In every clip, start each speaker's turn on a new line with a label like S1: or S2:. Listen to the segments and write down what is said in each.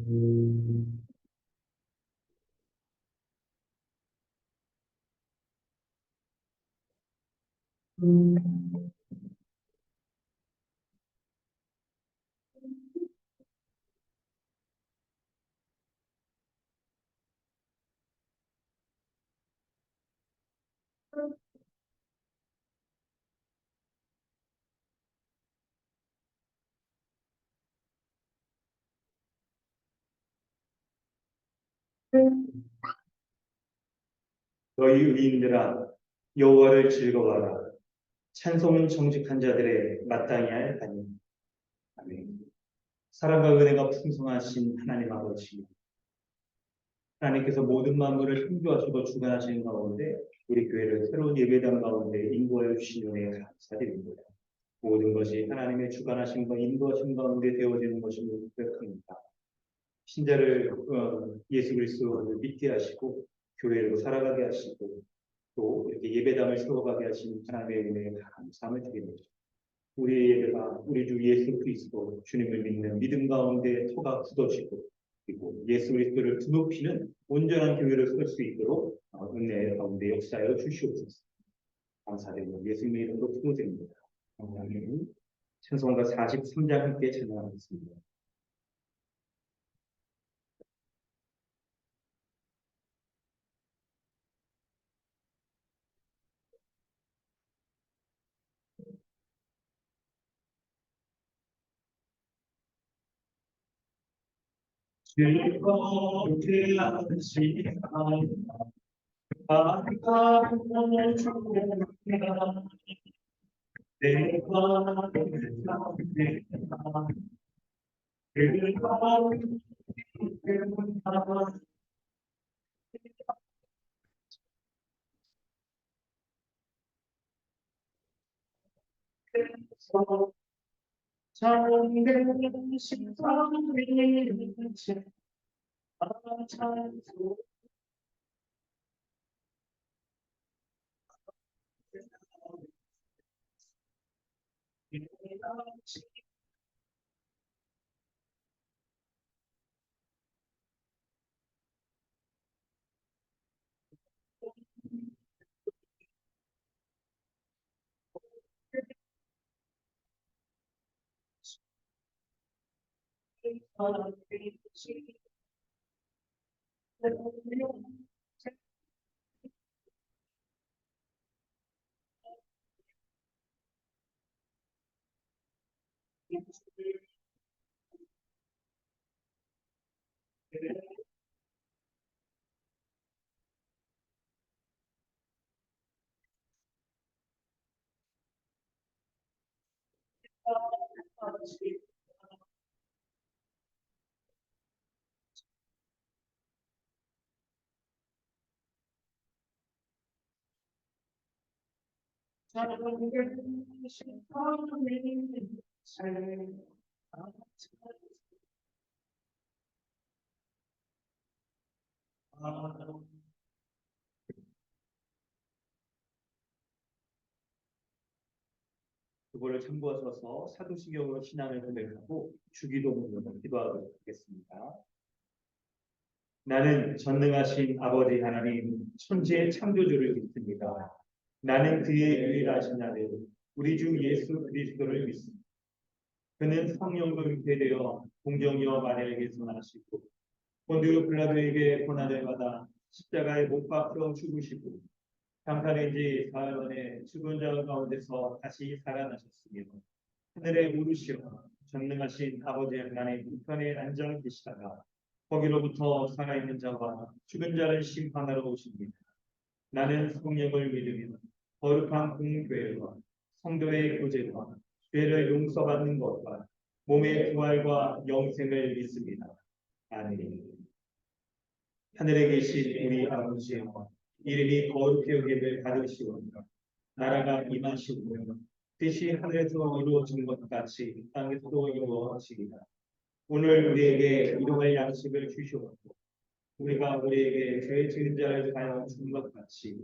S1: 음, 음,
S2: 너희 의인들아 여호와를 즐거워하라. 찬송은 정직한 자들의 마땅히 할 바니. 아멘. 사랑과 은혜가 풍성하신 하나님 아버지, 하나님께서 모든 만물을 창조하시고 주관하시는 가운데 우리 교회를 새로운 예배당 가운데 인도하여 주신 은혜에 감사드립니다. 모든 것이 하나님의 주관하심과 인도하심 가운데 되어지는 것임을 고백합니다. 신자를 예수 그리스도를 믿게 하시고 교회로 살아가게 하시고 또 이렇게 예배당을 세워가게 하신 하나님의 은혜에 감사함을 드립니다. 우리 예배가 우리 주 예수 그리스도 주님을 믿는 믿음 가운데 터가 굳어지고 그리고 예수 그리스도를 드높이는 온전한 교회를 설 수 있도록 은혜 가운데 역사하여 주시옵소서. 감사드리고 예수님의 이름으로 기도드립니다. 아멘. 찬송가 43장 함께 찬양하겠습니다. 즐겁게 하시다 아름다운 주님이라 내가 내가 잠든 심장이 찬송 그거를 참고하셔서 사도신경으로 신앙을 고백하고 주기도문으로 기도하도록 하겠습니다. 나는 전능하신 아버지 하나님 천지의 창조주를 믿습니다. 나는 그의 유일하신 아들 우리 주 예수 그리스도를 믿습니다. 그는 성령으로 잉태되어 공경이와 마리아에게서 나시고 본디오 빌라도에게 고난을 받아 십자가에 못 박혀 죽으시고 장사된 지 사흘 만에 죽은 자 가운데서 다시 살아나셨으며 하늘에 오르시어 전능하신 아버지 하나님 우편에 앉아 계시다가 거기로부터 살아있는 자와 죽은 자를 심판하러 오십니다. 나는 성령을 믿으며 거룩한 공교회와 성도의 교제와 죄를 용서받는 것과 몸의 부활과 영생을 믿습니다. 아멘. 하늘에 계신 우리 아버지여 이름이 거룩히 여김을 받으시오며 나라가 임하시오며 뜻이 하늘에서 이루어진 것 같이 땅에서도 이루어지리라. 오늘 우리에게 일용할 양식을 주시옵고 우리가 우리에게 죄 지은 자를 사하여 준 것 같이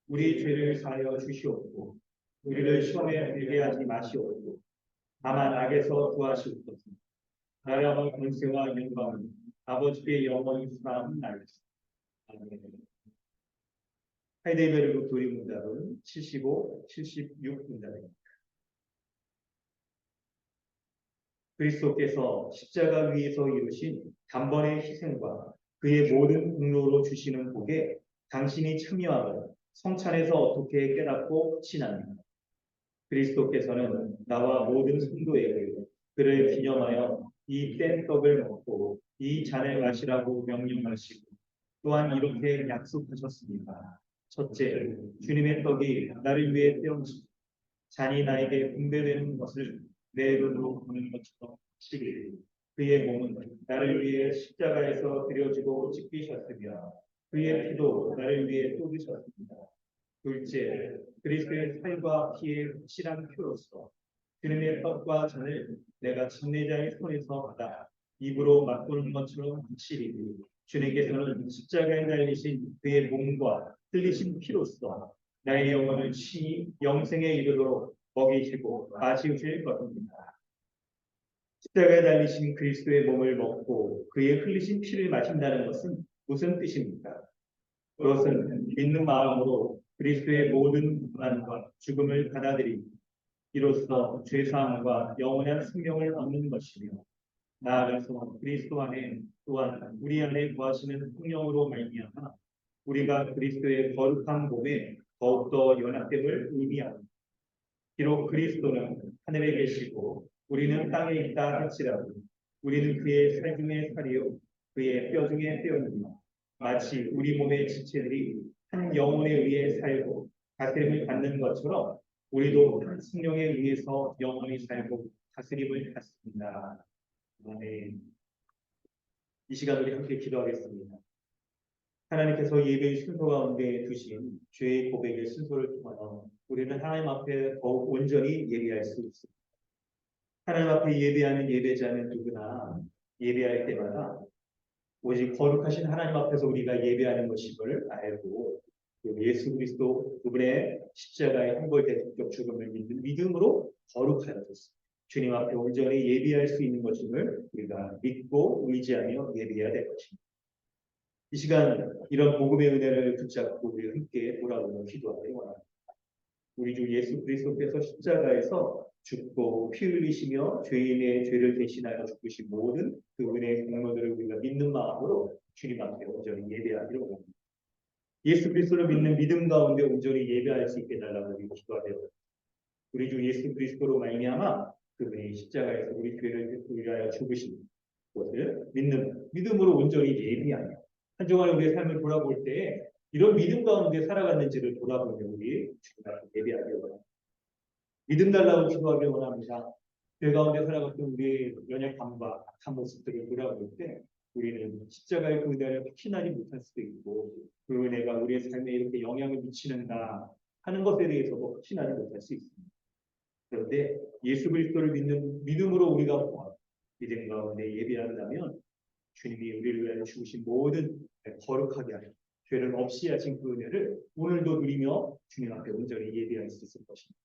S2: 우리 죄를 사하여 주시옵고 우리를 시험에 들게 하지 마시옵고 다만 악에서 구하시옵소서. 나라와 권세와 영광은 아버지의 영원히 수고함을 알겠습니다. 아멘. 하이데베르그 교리 문답은 75, 76 문답입니다. 그리스도께서 십자가 위에서 이루신 단번의 희생과 그의 모든 공로로 주시는 복에 당신이 참여하고 성찬에서 어떻게 깨닫고 신합니다. 그리스도께서는 나와 모든 성도에게 그를 기념하여 이 뗀 떡을 먹고 이 잔을 마시라고 명령하시고 또한 이렇게 약속하셨습니다. 첫째, 주님의 떡이 나를 위해 떼어지고 잔이 나에게 분배되는 것을 내 눈으로 보는 것처럼 시길. 그의 몸은 나를 위해 십자가에서 드려지고 찢기셨으며 그의 피도 나를 위해 쏟으셨습니다. 둘째, 그리스도의 살과 피의 확실한 표로서 주님의 떡과 잔을 내가 침례자의 손에서 받아 입으로 맛보는 것처럼 확실히 주님께서는 십자가에 달리신 그의 몸과 흘리신 피로써 나의 영혼을 친히 영생에 이르도록 먹이시고 마시우실 것입니다. 십자가에 달리신 그리스도의 몸을 먹고 그의 흘리신 피를 마신다는 것은 무슨 뜻입니까? 그것은 믿는 마음으로 그리스도의 모든 고난과 죽음을 받아들이고 이로써 죄사함과 영원한 생명을 얻는 것이며 나아가서 그리스도 안에 또한 우리 안에 거하시는 성령으로 말미암아 우리가 그리스도의 거룩한 몸에 더욱더 연합됨을 의미합니다. 비록 그리스도는 하늘에 계시고 우리는 땅에 있다 할지라도 우리는 그의 살 중에 살이요 그의 뼈 중에 뼈이며 마치 우리 몸의 지체들이 한 영혼에 의해 살고 다스림을 받는 것처럼 우리도 한 성령에 의해서 영원히 살고 다스림을 받습니다. 아멘. 이 시간 우리 함께 기도하겠습니다. 하나님께서 예배의 순서 가운데 두신 죄의 고백의 순서를 통하여 우리는 하나님 앞에 더욱 온전히 예배할 수 있습니다. 하나님 앞에 예배하는 예배자는 누구나 예배할 때마다 오직 거룩하신 하나님 앞에서 우리가 예배하는 것임을 알고 예수 그리스도 그분의 십자가의 형벌대속적 죽음을 믿는 믿음으로 거룩하여졌습니다. 주님 앞에 온전히 예배할 수 있는 것임을 우리가 믿고 의지하며 예배해야 될 것입니다. 이 시간 이런 복음의 은혜를 붙잡고 우리 함께 돌아보며 기도하기 원합니다. 우리 주 예수 그리스도께서 십자가에서 죽고 피 흘리시며 죄인의 죄를 대신하여 죽으신 모든 그 은혜의 공로들을 우리가 믿는 마음으로 주님 앞에 온전히 예배하기를 원합니다. 예수 그리스도를 믿는 믿음 가운데 온전히 예배할 수 있게 달라고 우리 기도하되어 우리 주 예수 그리스도로 말미암아 그분이 십자가에서 우리 죄를 위하여 죽으신 것을 믿는 믿음으로 온전히 예배하며 한 주간의 우리의 삶을 돌아볼 때 이런 믿음 가운데 살아갔는지를 돌아보며 우리 주님 앞에 예배하기 원합니다. 믿음 달라고 기도하기 원합니다. 죄 가운데 살아갔던 우리의 연약함과 악한 모습들을 돌아볼 때 우리는 십자가의 그 은혜를 확신하지 못할 수도 있고 그 은혜가 우리의 삶에 이렇게 영향을 미치는가 하는 것에 대해서도 확신하지 못할 수 있습니다. 그런데 예수 그리스도를 믿는 믿음으로 우리가 믿음 가운데 예배한다면 주님이 우리를 위하여 죽으신 모든 거룩하게 하여 죄를 없이 하신 그 은혜를 오늘도 누리며 주님 앞에 온전히 예배할 수 있을 것입니다.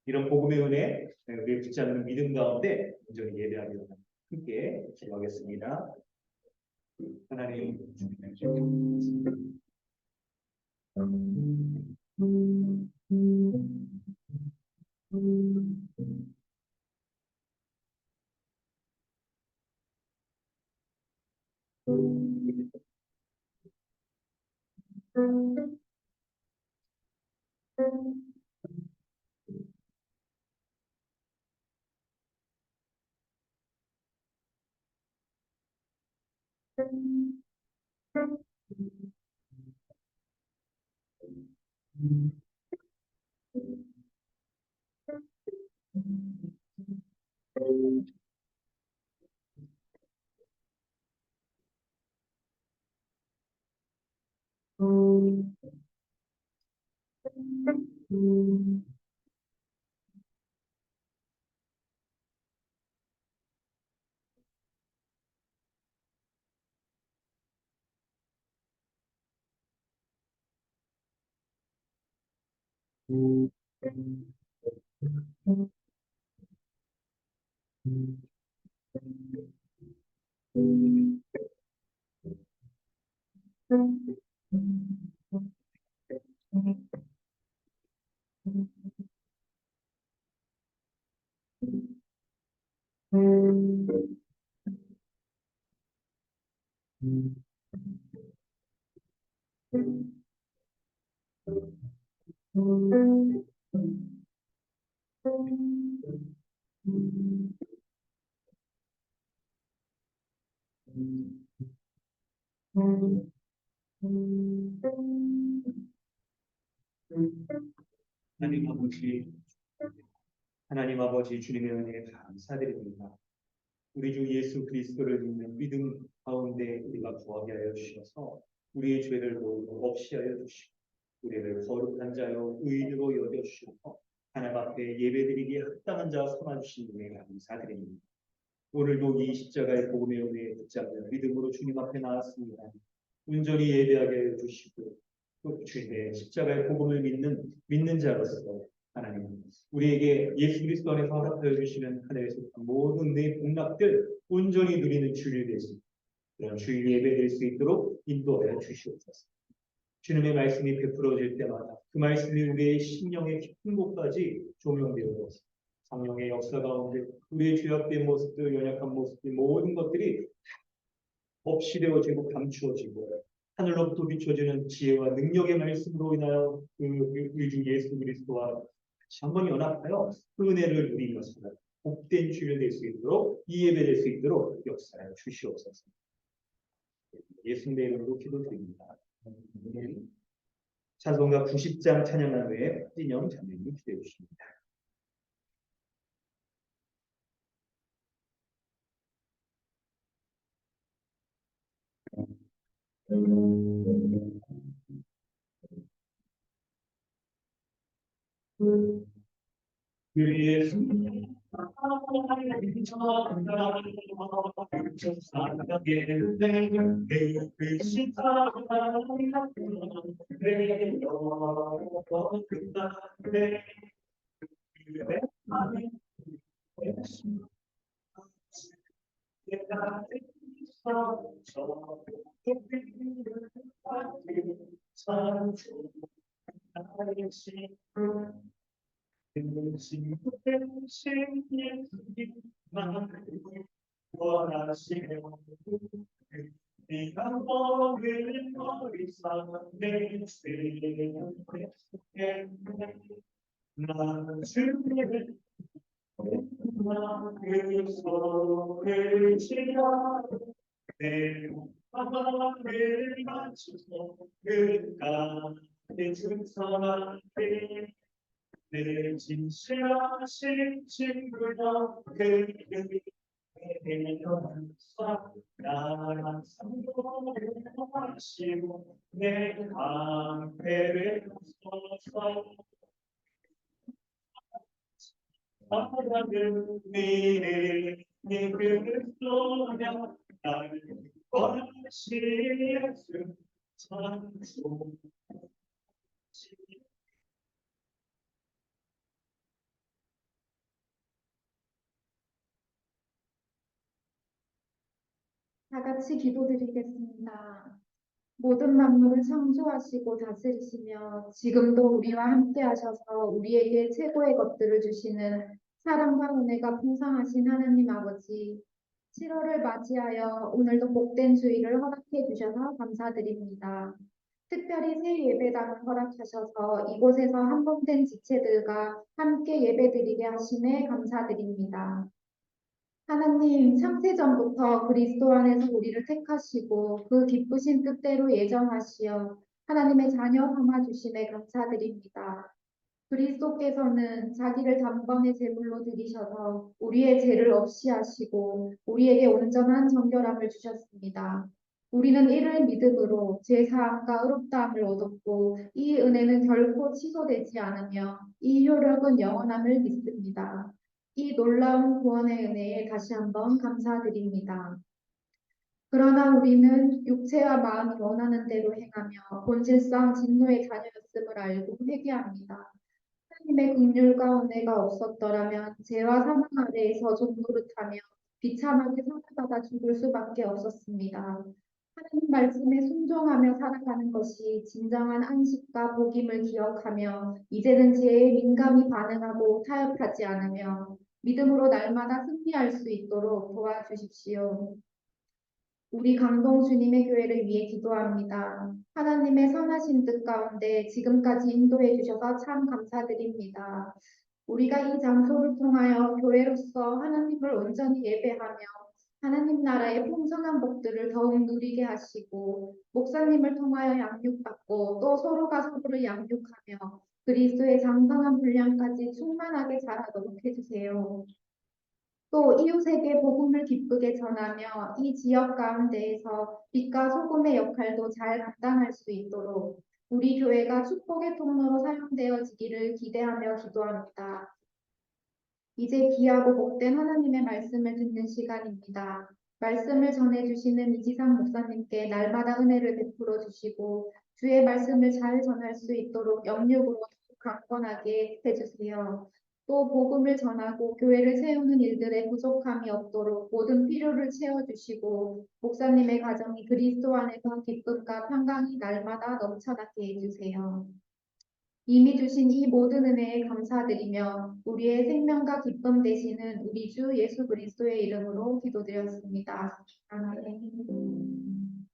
S2: 이런 복음의 은혜 우리를 붙잡는 믿음 가운데 온전히 예배하기 원합니다. 함께 기도하겠습니다. 하나님 하나님 아버지, 하나님 아버지 주님의 은혜에 감사드립니다. 우리 주 예수 그리스도를 믿는 믿음 가운데 우리가 구하게 하여 주셔서 우리의 죄를 모두 없이 하여 주시고 우리를 거룩한 자요 의인으로 여겨 주셔서 하나님 앞에 예배드리기에 합당한 자와 삼아 주신 은혜에 감사드립니다. 오늘도 이 십자가의 복음의 은혜에 붙잡는 믿음으로 주님 앞에 나왔습니다. 온전히 예배하게 해 주시고 또 주님의 십자가의 복음을 믿는 자로서 하나님 우리에게 예수 그리스도 안에서 허락하여 주시는 하늘에서 모든 내 복락들 온전히 누리는 주일 되시 그런 주일 예배 될 수 있도록 인도하여 주시옵소서. 주님의 말씀이 베풀어질 때마다 그 말씀이 우리의 심령의 깊은 곳까지 조명되어 성령의 역사 가운데 우리의 죄악된 모습들, 연약한 모습들 모든 것들이 없이 되어지고 감추어지고 하늘로부터 비춰지는 지혜와 능력의 말씀으로 인하여 우리 주 예수 그리스도와 같이 한번 연합하여 그 은혜를 누리면서 복된 주일 될 수 있도록 이 예배 될 수 있도록 역사하여 주시옵소서. 예수님의 이름으로 기도드립니다. 찬송가 90장 찬양한 후에 진영 자매님 기도해 주십니다. 예수님 원하시며 네가 먹을 머리상 내 나는 주님의 그 손을 지어 내 마음을 맞추어 그까지 증선하게 내 진실하신 친구여 그를 나랑 상도를 하시고 내 방패를 써서 사랑을 미리 네 그리스도냐 나를 원하시 예수 찬송
S1: 다 같이 기도드리겠습니다. 모든 만물을 창조하시고 다스리시며 지금도 우리와 함께 하셔서 우리에게 최고의 것들을 주시는 사랑과 은혜가 풍성하신 하나님 아버지, 7월을 맞이하여 오늘도 복된 주일을 허락해 주셔서 감사드립니다. 특별히 새 예배당을 허락하셔서 이곳에서 한몸된 지체들과 함께 예배드리게 하심에 감사드립니다. 하나님, 창세전부터 그리스도 안에서 우리를 택하시고 그 기쁘신 뜻대로 예정하시어 하나님의 자녀 삼아 주심에 감사드립니다. 그리스도께서는 자기를 단번에 제물로 드리셔서 우리의 죄를 없이 하시고 우리에게 온전한 정결함을 주셨습니다. 우리는 이를 믿음으로 죄사함과 의롭다함을 얻었고 이 은혜는 결코 취소되지 않으며 이 효력은 영원함을 믿습니다. 이 놀라운 구원의 은혜에 다시 한번 감사드립니다. 그러나 우리는 육체와 마음이 원하는 대로 행하며 본질상 진노의 자녀였음을 알고 회개합니다. 하나님의 긍휼과 은혜가 없었더라면 죄와 사망 아래에서 종노릇하며 비참하게 상처받아 죽을 수밖에 없었습니다. 하나님 말씀에 순종하며 살아가는 것이 진정한 안식과 복임을 기억하며 이제는 죄에 민감히 반응하고 타협하지 않으며 믿음으로 날마다 승리할 수 있도록 도와주십시오. 우리 강동 주님의 교회를 위해 기도합니다. 하나님의 선하신 뜻 가운데 지금까지 인도해 주셔서 참 감사드립니다. 우리가 이 장소를 통하여 교회로서 하나님을 온전히 예배하며 하나님 나라의 풍성한 복들을 더욱 누리게 하시고 목사님을 통하여 양육받고 또 서로가 서로를 양육하며 그리스도의 장성한 분량까지 충만하게 자라도록 해주세요. 또 이웃에게 복음을 기쁘게 전하며 이 지역 가운데에서 빛과 소금의 역할도 잘 감당할 수 있도록 우리 교회가 축복의 통로로 사용되어지기를 기대하며 기도합니다. 이제 귀하고 복된 하나님의 말씀을 듣는 시간입니다. 말씀을 전해주시는 이지상 목사님께 날마다 은혜를 베풀어 주시고 주의 말씀을 잘 전할 수 있도록 영육으로 더욱 강건하게 해주세요. 또 복음을 전하고 교회를 세우는 일들에 부족함이 없도록 모든 필요를 채워주시고 목사님의 가정이 그리스도 안에서 기쁨과 평강이 날마다 넘쳐나게 해주세요. 이미 주신 이 모든 은혜에 감사드리며 우리의 생명과 기쁨 되시는 우리 주 예수 그리스도의 이름으로 기도드렸습니다. 아멘.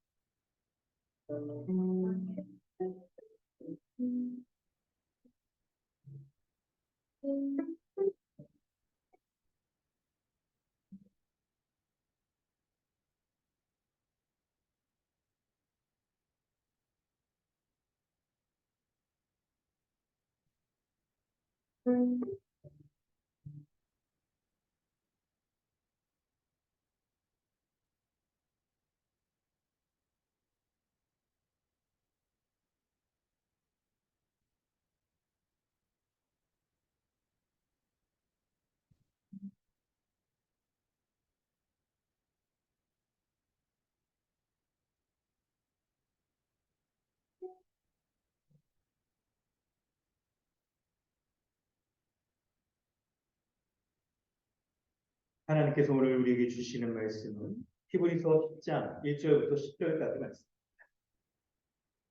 S2: 하나님께서 오늘 우리에게 주시는 말씀은 히브리서 10장 1절부터 10절까지 말씀.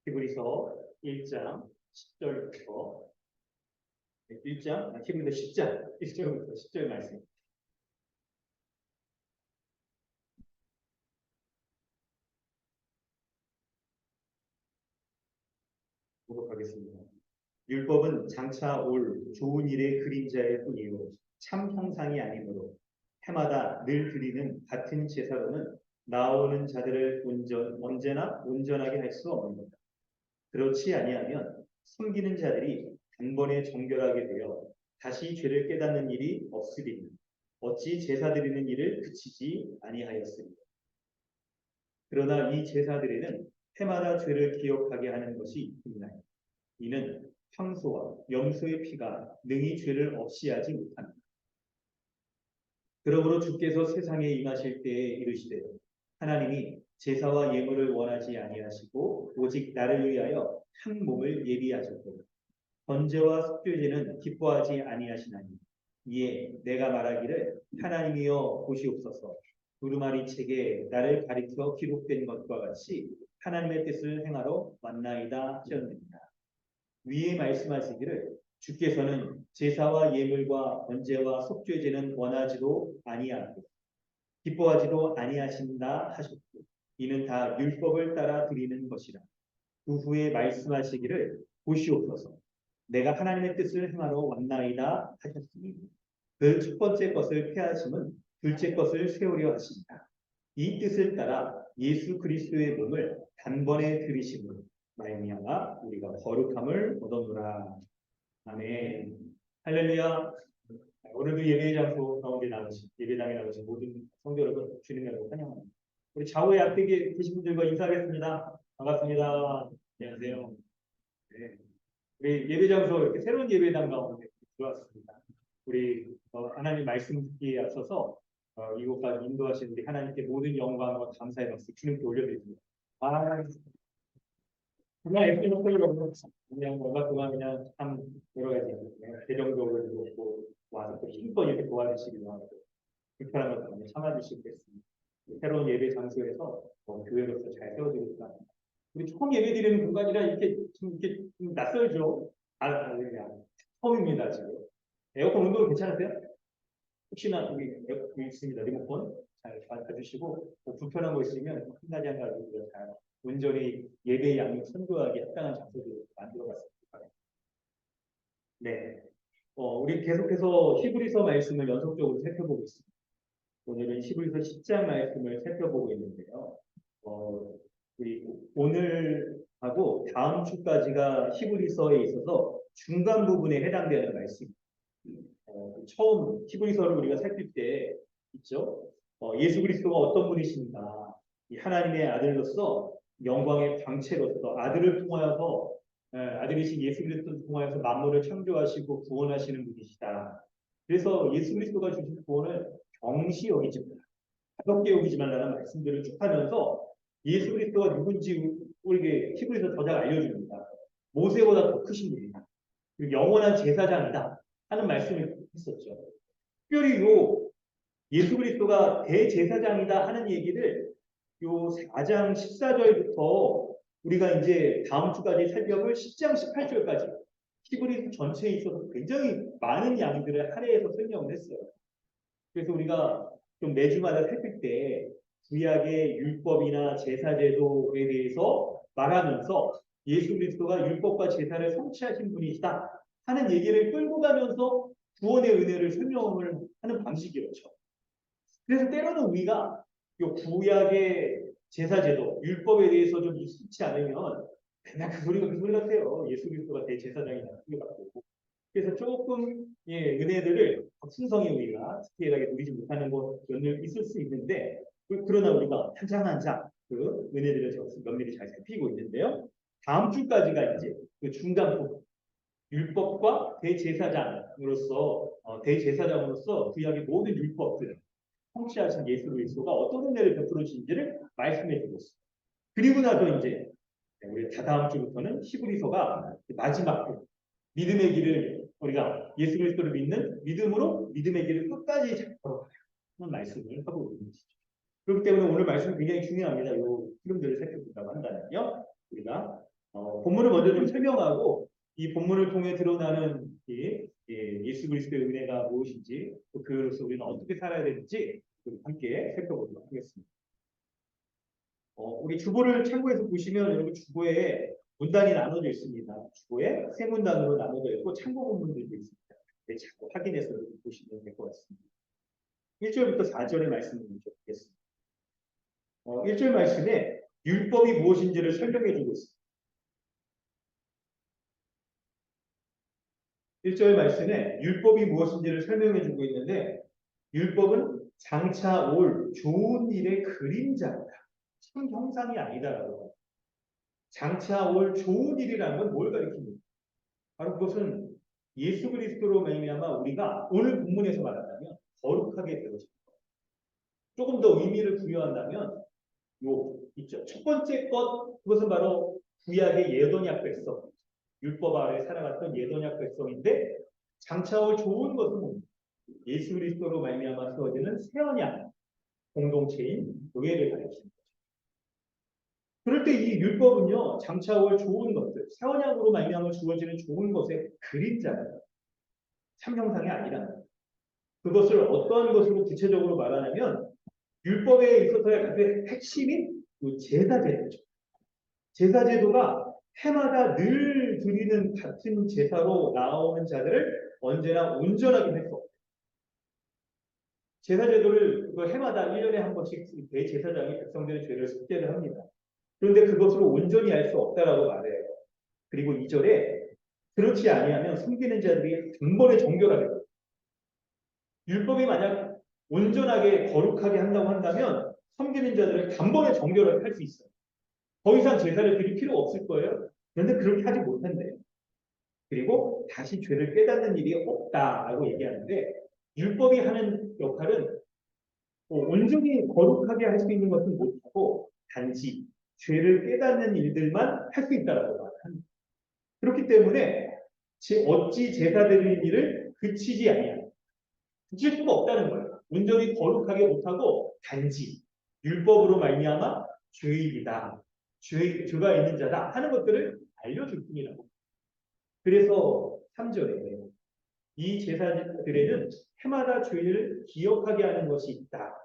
S2: 히브리서 1장 10절부터 1장, 히브리서 10장 1절부터 10절 말씀. 보도록 하겠습니다. 율법은 장차 올 좋은 일의 그림자일 뿐이요 참 형상이 아니므로 해마다 늘 드리는 같은 제사로는 나오는 자들을 언제나 온전하게 할 수 없는 것이다. 그렇지 아니하면 섬기는 자들이 단번에 정결하게 되어 다시 죄를 깨닫는 일이 없으리니 어찌 제사 드리는 일을 그치지 아니하였습니까? 그러나 이 제사들에는 해마다 죄를 기억하게 하는 것이 있나요? 이는 황소와 염소의 피가 능히 죄를 없이 하지 못합니다. 그러므로 주께서 세상에 임하실 때에 이르시되 하나님이 제사와 예물을 원하지 아니하시고 오직 나를 위하여 한 몸을 예비하셨고 번제와 속죄제는 기뻐하지 아니하시나니 이에 내가 말하기를 하나님이여 보시옵소서 두루마리 책에 나를 가리켜 기록된 것과 같이 하나님의 뜻을 행하러 왔나이다 하셨느니라. 위에 말씀하시기를 주께서는 제사와 예물과 번제와 속죄제는 원하지도 아니하고 기뻐하지도 아니하신다 하셨고 이는 다 율법을 따라 드리는 것이라. 그 후에 말씀하시기를 보시옵소서 내가 하나님의 뜻을 행하러 왔나이다 하셨으니 그 첫 번째 것을 폐하심은 둘째 것을 세우려 하신다. 이 뜻을 따라 예수 그리스도의 몸을 단번에 들이심으로 말미암아 우리가 거룩함을 얻었노라. 아멘. 할렐루야. 오늘도 예배 장소 가운데 나오신 예배당에 나오신 모든 성도 여러분 주님의 이름으로 환영합니다. 우리 좌우에 앞에 계신 분들과 인사하겠습니다. 반갑습니다. 안녕하세요. 네. 우리 예배 장소 이렇게 새로운 예배당 가운데 들어왔습니다. 우리 하나님 말씀 듣기에 앞서서 이곳까지 인도하신 우리 하나님께 모든 영광과 감사의 박수 주님께 올려드립니다. 아, 그냥 이렇게 놓고 그냥 뭔가 동안 그냥 참 여러 가지 대정적으로 놓고 와서 또 힘껏 이렇게 도와주시기도 하고 불편한 것도 많이 참아주시겠습니다. 새로운 예배 장소에서 교회로서 잘 세워드리겠다. 우리 처음 예배 드리는 공간이라 이렇게 좀 낯설죠. 그냥 처음입니다 지금. 에어컨 온도 괜찮으세요? 혹시나 여기 에어컨 있습니다. 리모컨 잘 봐주시고 불편한 거 있으면 한 가지 한 가지 잘 온전히 예배의 양육 선도하기 합당한 장소를 만들어봤습니다. 네, 우리 계속해서 히브리서 말씀을 연속적으로 살펴보고 있습니다. 오늘은 히브리서 10장 말씀을 살펴보고 있는데요. 우리 오늘하고 다음 주까지가 히브리서에 있어서 중간 부분에 해당되는 말씀입니다. 처음 히브리서를 우리가 살필 때 있죠. 예수 그리스도가 어떤 분이신가? 이 하나님의 아들로서 영광의 광채로서 아들을 통하여서 아들이신 예수 그리스도를 통하여서 만물을 창조하시고 구원하시는 분이시다. 그래서 예수 그리스도가 주신 구원을 경시 여기지 말라, 가볍게 여기지 말라는 말씀들을 쭉 하면서 예수 그리스도가 누군지 우리에게 히브리서 저자가 알려줍니다. 모세보다 더 크신 분이다. 그리고 영원한 제사장이다 하는 말씀을 했었죠. 특별히 예수 그리스도가 대제사장이다 하는 얘기를 요 4장 14절부터 우리가 이제 다음 주까지 살펴볼 10장 18절까지 히브리서 전체에 있어서 굉장히 많은 양들을 할애해서 설명을 했어요. 그래서 우리가 좀 매주마다 살필 때 구약의 율법이나 제사제도에 대해서 말하면서 예수 그리스도가 율법과 제사를 성취하신 분이시다 하는 얘기를 끌고 가면서 구원의 은혜를 설명을 하는 방식이었죠. 그래서 때로는 우리가 이 구약의 제사제도, 율법에 대해서 좀 익숙치 않으면 맨날 그 소리 같아요. 예수 그리스도가 대제사장이다. 그 같고. 그래서 조금 은혜들을 순성히 우리가 스케일하게 누리지 못하는 것은 있을 수 있는데 그러나 우리가 한 장 한 장 그 은혜들을 면밀히 잘 살피고 있는데요. 다음 주까지가 이제 그 중간 부분 율법과 대제사장으로서 구약의 모든 율법들을 성취하신 예수 그리스도가 어떤 은혜를 베풀어 주신지를 말씀해 주고 있습니다. 그리고 나서 이제 우리 다다음 주부터는 히브리서가 마지막 부 믿음의 길을 우리가 예수 그리스도를 믿는 믿음으로 믿음의 길을 끝까지 잘 걸어가는 말씀을 하고 있는 것이죠. 그렇기 때문에 오늘 말씀이 굉장히 중요합니다. 이 흐름들을 살펴본다고 한다면요. 우리가 본문을 먼저 좀 설명하고 이 본문을 통해 드러나는 예수 그리스도의 은혜가 무엇인지 또 그로서 우리는 어떻게 살아야 되는지 함께 살펴보도록 하겠습니다. 우리 주보를 참고해서 보시면 여러분 주보에 문단이 나눠져 있습니다. 주보에 세 문단으로 나눠져 있고 참고 본문들도 있습니다. 네, 자꾸 확인해서 보시면 될 것 같습니다. 1절부터 4절의 말씀을 먼저 보겠습니다. 1절 말씀에 율법이 무엇인지를 설명해 주고 있습니다. 1절 말씀에 율법이 무엇인지를 설명해 주고 있는데 율법은 장차 올 좋은 일의 그림자다. 참 형상이 아니다라고. 장차 올 좋은 일이라는 건 뭘 가리킵니까? 바로 그것은 예수 그리스도로 말미암아 우리가 오늘 본문에서 말한다면 거룩하게 되어집니다. 조금 더 의미를 부여한다면 있죠. 첫 번째 그것은 바로 구약의 예언약 백성, 율법 아래 살아갔던 예언약 백성인데 장차 올 좋은 것은 뭡니까? 예수 그리스도로 말미암아 세워지는 새 언약 공동체인 교회를 가리킵니다. 그럴 때 이 율법은요, 장차 올 좋은 것들, 새 언약으로 말미암아 주어지는 좋은 것의 그림자예요. 참 형상이 아니라 그것을 어떠한 것으로 구체적으로 말하냐면 율법에 있어서의 가장 핵심이 제사제도죠. 제사제도가 해마다 늘 드리는 같은 제사로 나오는 자들을 언제나 온전하게 했어. 제사제도를 해마다 1년에 한 번씩 대제사장이 백성들의 죄를 속죄를 합니다. 그런데 그것으로 온전히 할 수 없다라고 말해요. 그리고 2절에 그렇지 아니하면 섬기는 자들이 단번에 정결하게 돼요. 율법이 만약 온전하게 거룩하게 한다고 한다면 섬기는 자들을 단번에 정결하게 할 수 있어요. 더 이상 제사를 드릴 필요 없을 거예요. 그런데 그렇게 하지 못한대요. 그리고 다시 죄를 깨닫는 일이 없다라고 얘기하는데 율법이 하는 역할은 온전히 거룩하게 할 수 있는 것은 못하고 단지 죄를 깨닫는 일들만 할 수 있다라고 말합니다. 그렇기 때문에 어찌 제사 드리는 일을 그치지 아니하냐. 그칠 수가 없다는 거예요. 온전히 거룩하게 못하고 단지 율법으로 말미암아 죄인이다, 죄가 있는 자다 하는 것들을 알려줄 뿐이라고. 그래서 3절에 이 제사들에는 해마다 죄를 기억하게 하는 것이 있다.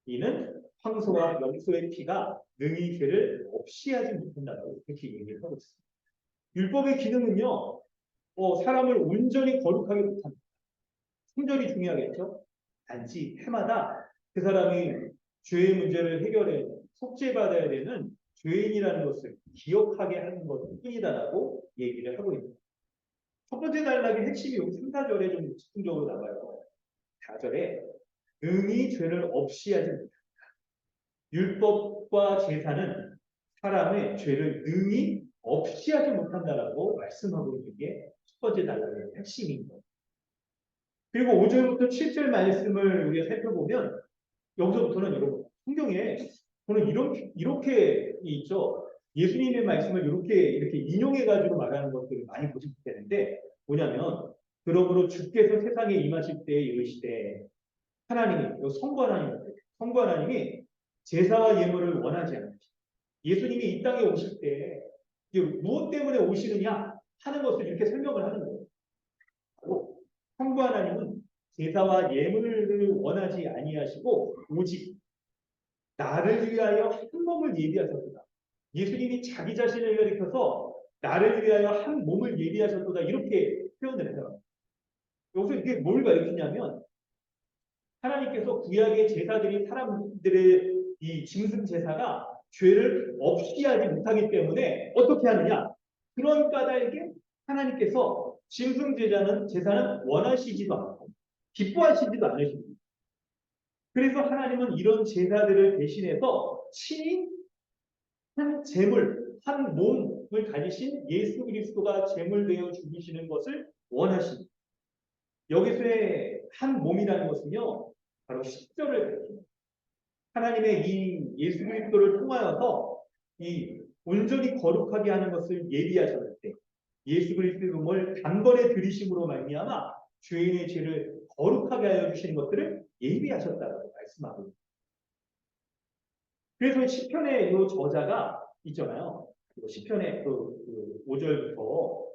S2: 이는 황소와 염소의 피가 능히 죄를 없이 하지 못한다고 그렇게 얘기를 하고 있습니다. 율법의 기능은요, 사람을 온전히 거룩하게 못합니다. 순절이 중요하겠죠. 단지 해마다 그 사람이 죄의 문제를 해결해 속죄받아야 되는 죄인이라는 것을 기억하게 하는 것 뿐이다라고 얘기를 하고 있습니다. 첫 번째 단락의 핵심이 여기 3, 4절에 좀 집중적으로 나와요. 4절에 능히 죄를 없이 하지 못한다. 율법과 제사는 사람의 죄를 능히 없이 하지 못한다라고 말씀하고 있는 게 첫 번째 단락의 핵심인 거예요. 그리고 5절부터 7절 말씀을 우리가 살펴보면 여기서부터는 여러분 성경에 저는 이렇게 있죠. 예수님의 말씀을 이렇게 인용해 가지고 말하는 것들을 많이 보지 못했는데 뭐냐면 그러므로 주께서 세상에 임하실 때에 이르시되 하나님이 성부 하나님이 제사와 예물을 원하지 않으시고 예수님이 이 땅에 오실 때 무엇 때문에 오시느냐 하는 것을 이렇게 설명을 하는 거예요. 바로 성부 하나님은 제사와 예물을 원하지 아니하시고 오직 나를 위하여 한 몸을 예비하셨도다. 예수님이 자기 자신을 가리켜서 나를 위하여 한 몸을 예비하셨도다 이렇게 표현을 해요. 여기서 이게 뭘 가리키냐면 하나님께서 구약의 제사들이 사람들의 이 짐승 제사가 죄를 없이 하지 못하기 때문에 어떻게 하느냐? 그런 까닭에 하나님께서 짐승 제사는 원하시지도 않고 기뻐하시지도 않으십니다. 그래서 하나님은 이런 제사들을 대신해서 친히 한 제물, 한 몸을 가지신 예수 그리스도가 제물되어 죽이시는 것을 원하십니다. 여기서의 한 몸이라는 것은요, 바로 십자를 가리킵니다. 하나님의 이 예수 그리스도를 통하여서 이 온전히 거룩하게 하는 것을 예비하셨을 때 예수 그리스도의 몸을 단번에 들이심으로 말미암아 죄인의 죄를 거룩하게 하여 주시는 것들을 예비하셨다고 말씀하고 있습니다. 그래서 시편의 이 저자가 있잖아요. 시편의 그 5절부터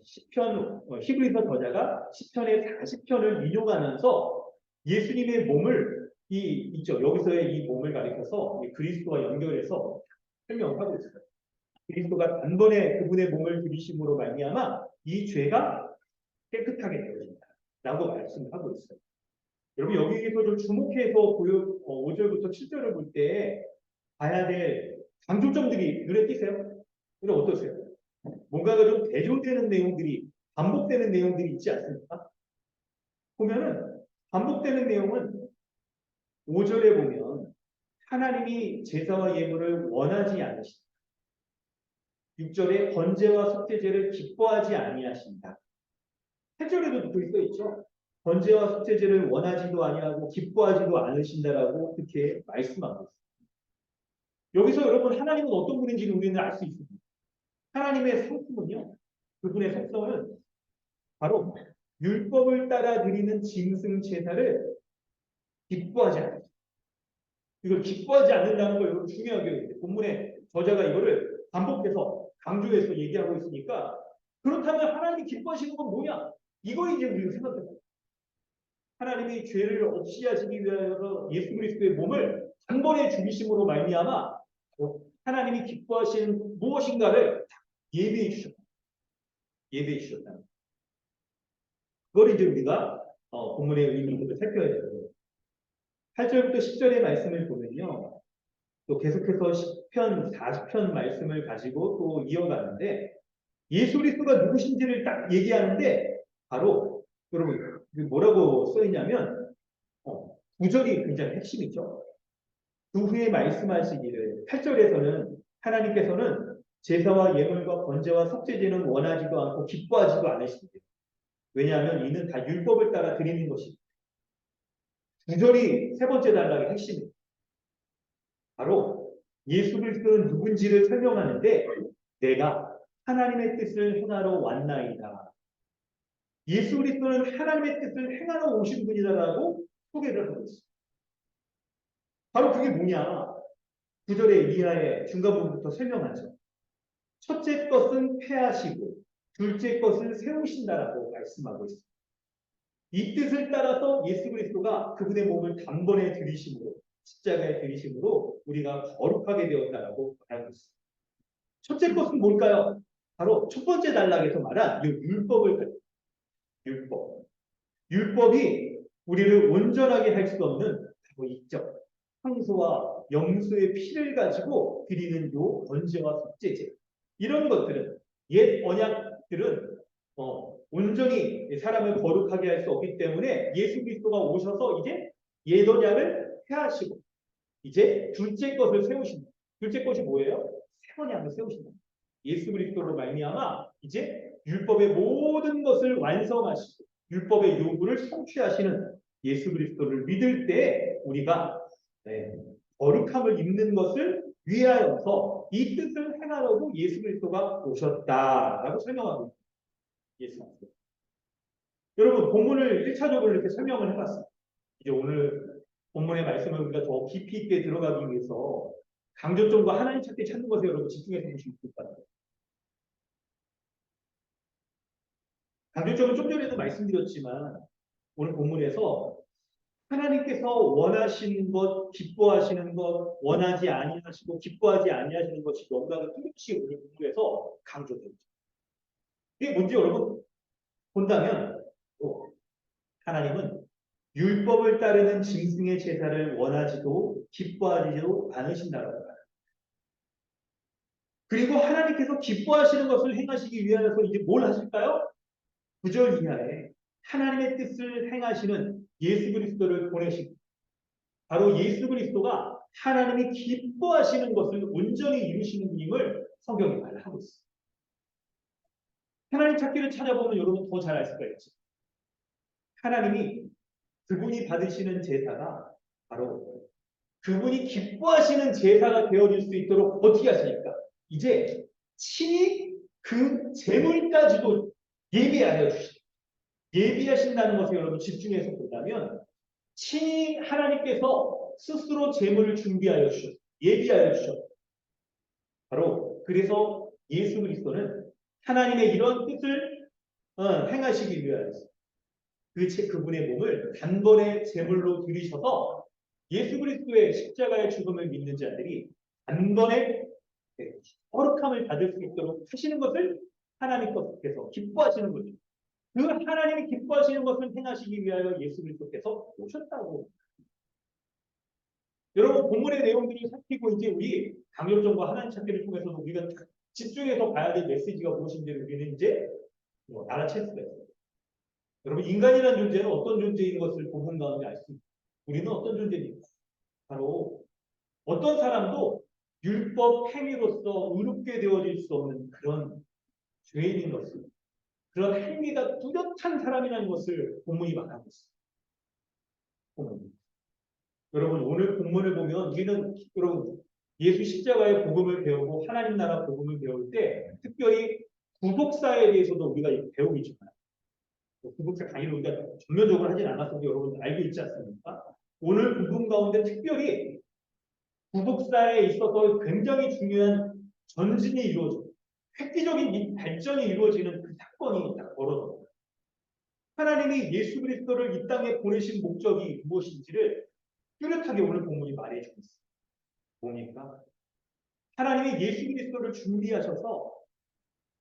S2: 시편 히브리서 저자가 시편의 40편을 인용하면서 예수님의 몸을 있죠. 여기서의 이 몸을 가리켜서 그리스도와 연결해서 설명하고 있어요. 그리스도가 단번에 그분의 몸을 들이심으로 말미암아 이 죄가 깨끗하게 되어진다라고 말씀하고 있어요. 여러분 여기에서 좀 주목해서 5절부터 7절을 볼 때 봐야 될 강조점들이 눈에 띄세요? 근데 어떠세요? 뭔가가 좀 대조되는 내용들이 반복되는 내용들이 있지 않습니까? 보면은 반복되는 내용은 5절에 보면 하나님이 제사와 예물을 원하지 않으신다. 6절에 번제와 속죄제를 기뻐하지 아니하신다. 8절에도 또 써 있죠. 번제와 속죄제를 원하지도 아니하고 기뻐하지도 않으신다라고 그렇게 말씀하고 있습니다. 여기서 여러분 하나님은 어떤 분인지를 우리는 알 수 있습니다. 하나님의 성품은요. 그분의 속성은 바로 율법을 따라 드리는 짐승 제사를 기뻐하지 않아요. 이걸 기뻐하지 않는다는 걸 여러분 중요하게 여기요. 본문에 저자가 이거를 반복해서 강조해서 얘기하고 있으니까 그렇다면 하나님이 기뻐하시는 건 뭐냐? 이거 이제 우리가 생각해봐요. 하나님이 죄를 없이 하시기 위하여 예수 그리스도의 몸을 단번에 죽이심으로 말미암아 하나님이 기뻐하시는 무엇인가를 예비해 주셨다. 예비해 주셨다. 그걸 이제 우리가 본문의 의미를 살펴야 돼요. 8절부터 10절의 말씀을 보면요. 또 계속해서 10편, 40편 말씀을 가지고 또 이어가는데 예수 그리스도가 누구신지를 딱 얘기하는데 바로 여러분 뭐라고 써 있냐면 9절이 굉장히 핵심이죠. 그 후에 말씀하시기를 8절에서는 하나님께서는 제사와 예물과 번제와 속죄제는 원하지도 않고 기뻐하지도 않으십니다. 왜냐하면 이는 다 율법을 따라 드리는 것입니다. 9절이 세 번째 단락의 핵심입니다. 바로 예수 그리스도는 누군지를 설명하는데 내가 하나님의 뜻을 행하러 왔나이다. 예수 그리스도는 하나님의 뜻을 행하러 오신 분이다라고 소개를 하고 있습니다. 바로 그게 뭐냐? 9절의 이하의 중간 부분부터 설명하죠. 첫째 것은 폐하시고 둘째 것은 세우신다라고 말씀하고 있습니다. 이 뜻을 따라서 예수 그리스도가 그분의 몸을 단번에 들이심으로 십자가에 들이심으로 우리가 거룩하게 되었다라고 말하고 있습니다. 첫째 것은 뭘까요? 바로 첫 번째 단락에서 말한 이 율법을 가지고 율법. 율법이 우리를 온전하게 할 수 없는 바로 이적, 황소와 염소의 피를 가지고 드리는 요 번제와 속죄제 이런 것들은 옛 언약들은 온전히 사람을 거룩하게 할 수 없기 때문에 예수 그리스도가 오셔서 이제 옛 언약을 폐하시고 이제 둘째 것을 세우신다. 둘째 것이 뭐예요? 새 언약을 세우신다. 예수 그리스도로 말미암아 이제 율법의 모든 것을 완성하시고 율법의 요구를 성취하시는 예수 그리스도를 믿을 때 우리가 거룩함을 입는 것을 위하여서 이 뜻을 행하려고 예수 그리스도가 오셨다라고 설명하고 있습니다. 예수 그리스도. 여러분 본문을 1차적으로 이렇게 설명을 해봤습니다. 이제 오늘 본문의 말씀을 우리가 더 깊이 있게 들어가기 위해서 강조점과 하나님 찾기 찾는 것에 여러분 집중해서 보시면 좋을 것 같아요. 강조점은 좀 전에도 말씀드렸지만 오늘 본문에서 하나님께서 원하시는 것, 기뻐하시는 것, 원하지 아니하시고 기뻐하지 아니하시는 것이 너무나도 뚜렷이 오늘 본문에서 강조됩니다. 이게 뭔지 여러분 본다면 하나님은 율법을 따르는 짐승의 제사를 원하지도 기뻐하지도 않으신다고 합니다. 그리고 하나님께서 기뻐하시는 것을 행하시기 위하여서 이제 뭘 하실까요? 9절 이하에 하나님의 뜻을 행하시는 예수 그리스도를 보내시고 바로 예수 그리스도가 하나님이 기뻐하시는 것을 온전히 이루시는 분임을 성경이 말하고 있습니다. 하나님 찾기를 찾아보면 여러분 더 잘 알 수가 있죠. 하나님이 그분이 받으시는 제사가 바로 그분이 기뻐하시는 제사가 되어질 수 있도록 어떻게 하시니까 이제 친히 그 제물까지도 예비하여 주시다. 예비하신다는 것에 여러분 집중해서 본다면 친히 하나님께서 스스로 제물을 준비하여 주셨다. 예비하여 주셨다. 바로 그래서 예수 그리스도는 하나님의 이런 뜻을 행하시기 위하여서 그분의 몸을 단번에 제물로 드리셔서 예수 그리스도의 십자가의 죽음을 믿는 자들이 단번에 거룩함을 받을 수 있도록 하시는 것을 하나님께서 기뻐하시는 거죠. 그 하나님이 기뻐하시는 것을 행하시기 위하여 예수 그리스도께서 오셨다고. 여러분 본문의 내용들을 살피고 이제 우리 강력점과 하나님 찾기를 통해서도 우리가 집중해서 봐야 될 메시지가 무엇인지를 우리는 이제 알아챌 수가 있어요. 여러분 인간이라는 존재는 어떤 존재인 것을 본문 가운데 알 수 있습니다. 우리는 어떤 존재입니까? 바로 어떤 사람도 율법 행위로서 의롭게 되어질 수 없는 그런 죄인인 것을 그런 행위가 뚜렷한 사람이라는 것을 본문이 말하고 있습니다. 본문. 여러분 오늘 본문을 보면 우리는 여러분 예수 십자가의 복음을 배우고 하나님 나라 복음을 배울 때 특별히 구속사에 대해서도 우리가 배우고 있잖아요. 구속사 강의를 우리가 전면적으로 하진 않았어도 여러분 알고 있지 않습니까? 오늘 본문 가운데 특별히 구속사에 있어서 굉장히 중요한 전진이 이루어져 획기적인 발전이 이루어지는 그 사건이 딱 벌어져요. 하나님이 예수 그리스도를 이 땅에 보내신 목적이 무엇인지를 뚜렷하게 오늘 본문이 말해주고 있습니다. 뭡니까? 하나님이 예수 그리스도를 준비하셔서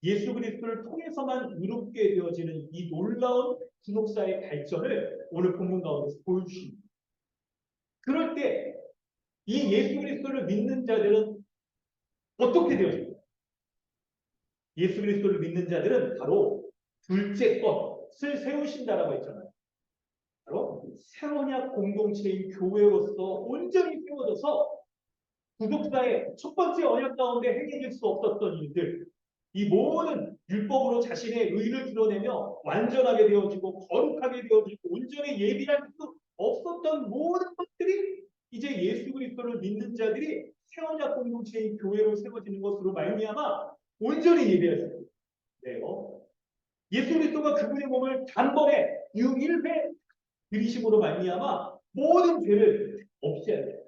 S2: 예수 그리스도를 통해서만 의롭게 되어지는 이 놀라운 구속사의 발전을 오늘 본문 가운데서 보여주십니다. 그럴 때 이 예수 그리스도를 믿는 자들은 어떻게 되어집니까? 예수 그리스도를 믿는 자들은 바로 둘째 것을 세우신다라고 했잖아요. 바로 새언약 공동체인 교회로서 온전히 세워져서 구속사의 첫 번째 언약 가운데 행해질 수 없었던 일들, 이 모든 율법으로 자신의 의를 드러내며 완전하게 되어지고 거룩하게 되어지고 온전히 예비할 수 없었던 모든 것들이 이제 예수 그리스도를 믿는 자들이 새언약 공동체인 교회로 세워지는 것으로 말미암아 온전히 예비할 수 있어요. 예수 그리스도가 그분의 몸을 단번에 6일회 들이심으로 말미암아 모든 죄를 없애야 돼요.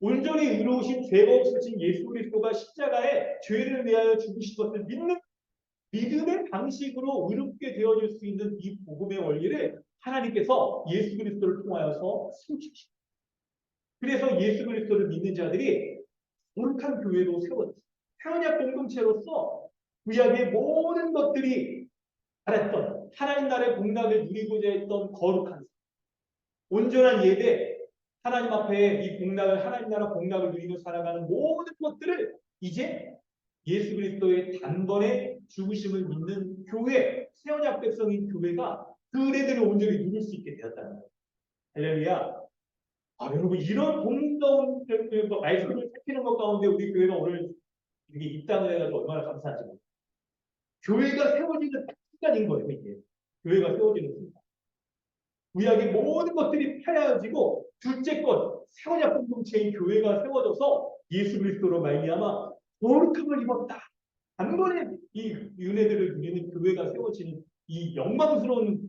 S2: 온전히 의로우신 죄가 없으신 예수 그리스도가 십자가에 죄를 위하여 죽으신 것을 믿는 믿음의 방식으로 의롭게 되어질 수 있는 이 복음의 원리를 하나님께서 예수 그리스도를 통하여서 세우십니다. 그래서 예수 그리스도를 믿는 자들이 거룩한 교회로 세워졌어요. 태언약 공동체로서 구약의 모든 것들이 바랬던 하나님 나라의 복락을 누리고자 했던 거룩한 온전한 예배, 하나님 앞에 이 복락을 하나님 나라 복락을 누리며 살아가는 모든 것들을 이제 예수 그리스도의 단번에 죽으심을 믿는 교회, 새 언약 백성인 교회가 그 은혜들을 온전히 누릴 수 있게 되었다는 거예요. 할렐루야. 여러분 이런 공동 말씀을 살피는 것 가운데 우리 교회가 오늘 이렇게 입당을 해가지고 얼마나 감사한지 모르겠어요. 교회가 세워지는 순간인 거예요. 이게 교회가 세워지는 순간. 구약의 모든 것들이 펴야지고 둘째 것 새 언약 공동체인 교회가 세워져서 예수 그리스도로 말미암아 거룩함을 입었다. 단번에 이 은혜들을 누리는 교회가 세워지는 이 영광스러운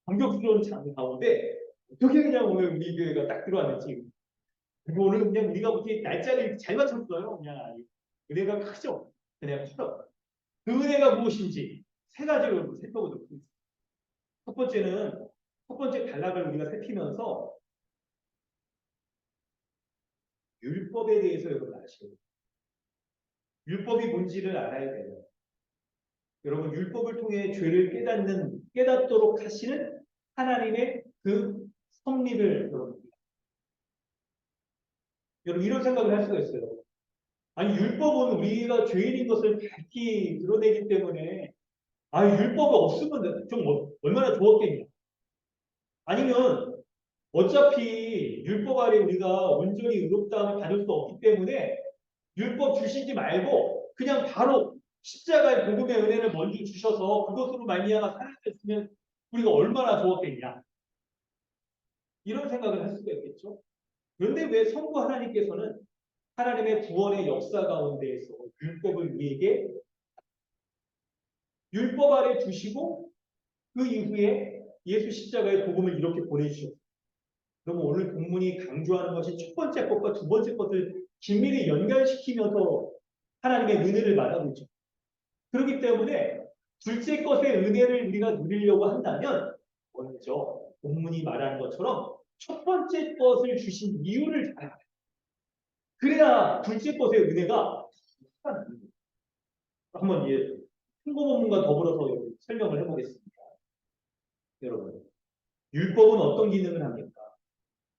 S2: 감격스러운 장 가운데 어떻게 그냥 오늘 우리 교회가 딱 들어왔는지 그리고 오늘 그냥 우리가 어떻게 날짜를 잘 맞췄어요. 그냥 은혜가 크죠. 은혜가 크죠. 그 은혜가 무엇인지 세 가지로 살펴보도록 하겠습니다. 첫 번째 단락을 우리가 살피면서 율법에 대해서 여러분 아시고 율법이 뭔지를 알아야 돼요. 여러분 율법을 통해 죄를 깨닫도록 하시는 하나님의 그 섭리를 여러분 이런 생각을 할 수가 있어요. 아니 율법은 우리가 죄인인 것을 밝히 드러내기 때문에 율법이 없으면 좀 얼마나 좋았겠냐. 아니면 어차피 율법 아래 우리가 온전히 의롭다함을 받을 수 없기 때문에 율법 주시지 말고 그냥 바로 십자가의 복음의 은혜를 먼저 주셔서 그것으로 말미암아 살아냈으면 우리가 얼마나 좋았겠냐. 이런 생각을 할 수가 있겠죠. 그런데 왜 성부 하나님께서는 하나님의 구원의 역사 가운데에서 율법을 우리에게 율법 아래 두시고 그 이후에 예수 십자가의 복음을 이렇게 보내주셨어요. 그러면 오늘 본문이 강조하는 것이 첫 번째 것과 두 번째 것을 긴밀히 연결시키면서 하나님의 은혜를 말하고 있죠. 그렇기 때문에 둘째 것의 은혜를 우리가 누리려고 한다면 먼저 본문이 말하는 것처럼 첫 번째 것을 주신 이유를 잘 알아요. 그래야 둘째 것의 은혜가 한번 참고 본문과 더불어서 설명을 해보겠습니다. 여러분, 율법은 어떤 기능을 합니까?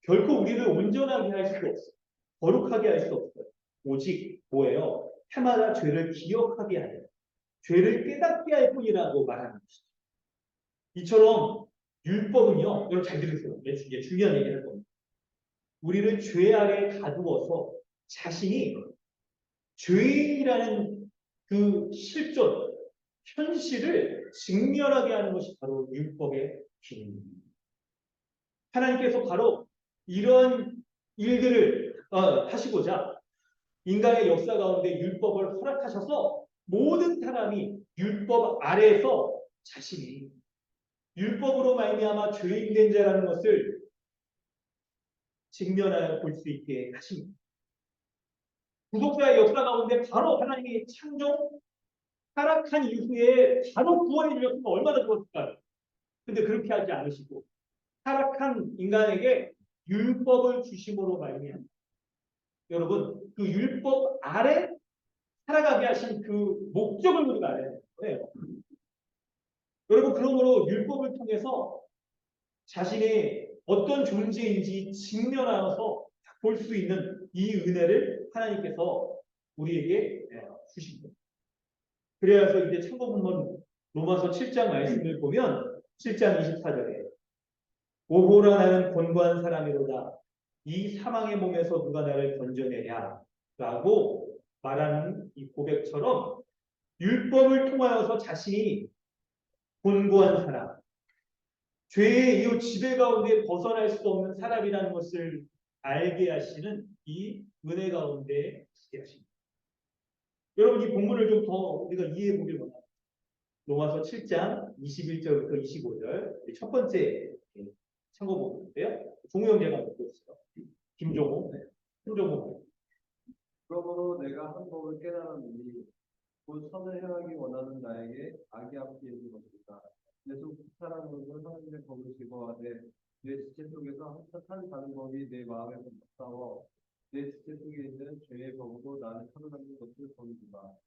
S2: 결코 우리를 온전하게 할 수 없어요. 거룩하게 할 수 없어요. 오직 뭐예요? 해마다 죄를 기억하게 하는, 죄를 깨닫게 할 뿐이라고 말하는 것이죠. 이처럼 율법은요, 여러분 잘 들으세요. 이게 중요한 얘기를 할 겁니다. 우리를 죄 아래 가두어서 자신이 죄인이라는 그 실존, 현실을 직면하게 하는 것이 바로 율법의 기능입니다. 하나님께서 바로 이런 일들을 하시고자 인간의 역사 가운데 율법을 허락하셔서 모든 사람이 율법 아래에서 자신이 율법으로 말미암아 죄인된 자라는 것을 직면하여 볼 수 있게 하십니다. 구속사의 역사 가운데 바로 하나님이 창조 타락한 이후에 바로 구원해 주셨으면 얼마나 좋았을까요? 근데 그렇게 하지 않으시고 타락한 인간에게 율법을 주심으로 말미암아 여러분 그 율법 아래 살아가게 하신 그 목적을 우리가 알아야 되는 거예요. 여러분 그러므로 율법을 통해서 자신의 어떤 존재인지 직면하여서 볼 수 있는 이 은혜를 하나님께서 우리에게 주신 겁니다. 그래서 이제 참고본문 로마서 7장 말씀을 보면 7장 24절에 오호라 나는 곤고한 사람이로다. 이 사망의 몸에서 누가 나를 건져내랴 라고 말하는 이 고백처럼 율법을 통하여서 자신이 곤고한 사람, 죄의 이 지배 가운데 벗어날 수 없는 사람이라는 것을 알게 하시는 이 은혜 가운데 있게 하십니다. 여러분 이 본문을 좀 더 우리가 이해해 보길 원합니다. 로마서 7장 21절부터 25절 첫 번째 참고 본문인데요. 종우 형제가 읽고 있어요. 김종호. 순종하고.
S3: 그러므로 내가 한 법을 깨달았느니 곧 선을 행하기 원하는 나에게 악이 앞에 있는 것이다. 예수 사랑으로는 하나님의 법을 즐거워하되 내 지체 속에서 한 다른 법이 내 마음에 싸워 내 지체 속에 있는 죄의 법으로 나를 사로잡는 것을 버리주라.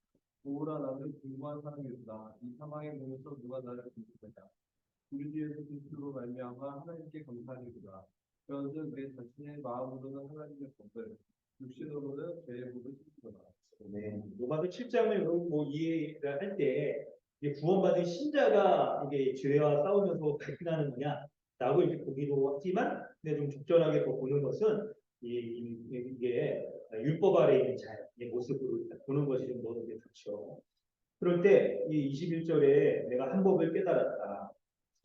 S3: 오라 나는 궁금한 사람이다. 이 사망의 몸에서 누가 나를 건지느냐. 우리 주 예수 그리스도로 말미암아 하나님께 감사하리로다. 그런즉 내 자신의 마음으로는 하나님의 법을 육신으로는 죄의 법을 지키노라.
S2: 네. 로마서 7장을 여러분 뭐 이해를 할 때 구원받은 신자가 이게 죄와 싸우면서 발끈하는 거냐라고 이렇게 보기도 하지만, 근데 좀 적절하게 더 보는 것은 이게 율법 아래 있는 자의 모습으로 보는 것이 좀 더 좋죠. 그럴 때 이 21절에 내가 한 법을 깨달았다.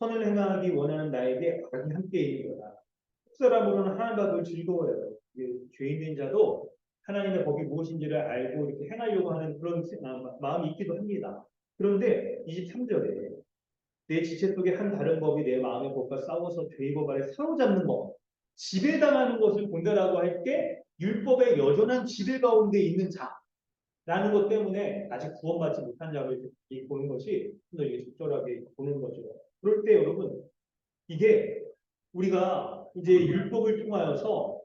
S2: 선을 행하기 원하는 나에게 악이 함께 있는 거다. 사람으로는 하나님 법을 즐거워해요. 죄인된 자도 하나님의 법이 무엇인지를 알고 이렇게 행하려고 하는 그런 마음이 있기도 합니다. 그런데 23절에 내 지체 속에 한 다른 법이 내 마음의 법과 싸워서 죄의 법 아래 사로잡는 것, 지배당하는 것을 본다라고 할 때 율법의 여전한 지배 가운데 있는 자라는 것 때문에 아직 구원받지 못한 자를 이렇게 보는 것이 좀 더 적절하게 보는 거죠. 그럴 때 여러분, 이게 우리가 이제 율법을 통하여서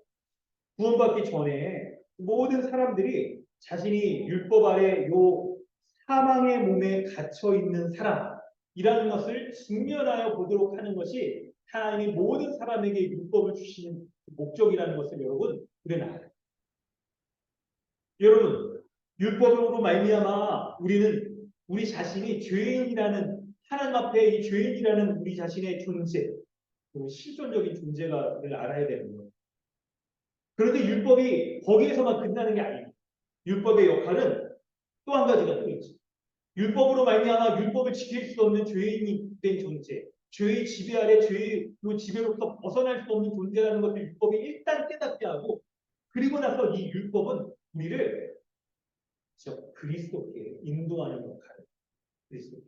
S2: 구원받기 전에 모든 사람들이 자신이 율법 아래 요 사망의 몸에 갇혀 있는 사람이라는 것을 직면하여 보도록 하는 것이 하나님이 모든 사람에게 율법을 주시는 목적이라는 것을 여러분 우리는 알아요. 여러분, 율법으로 말미암아 우리는 우리 자신이 죄인이라는, 하나님 앞에 이 죄인이라는 우리 자신의 존재, 실존적인 존재가 알아야 되는 거예요. 그런데 율법이 거기에서만 끝나는 게 아니에요. 율법의 역할은 또 한 가지가 또 있죠. 율법으로 말미암아 율법을 지킬 수 없는 죄인이 된 존재, 죄의 지배 아래 죄의 지배로부터 벗어날 수 없는 존재라는 것을 율법이 일단 깨닫게 하고, 그리고 나서 이 율법은 우리를 그리스도께 인도하는 역할을, 그리스도께.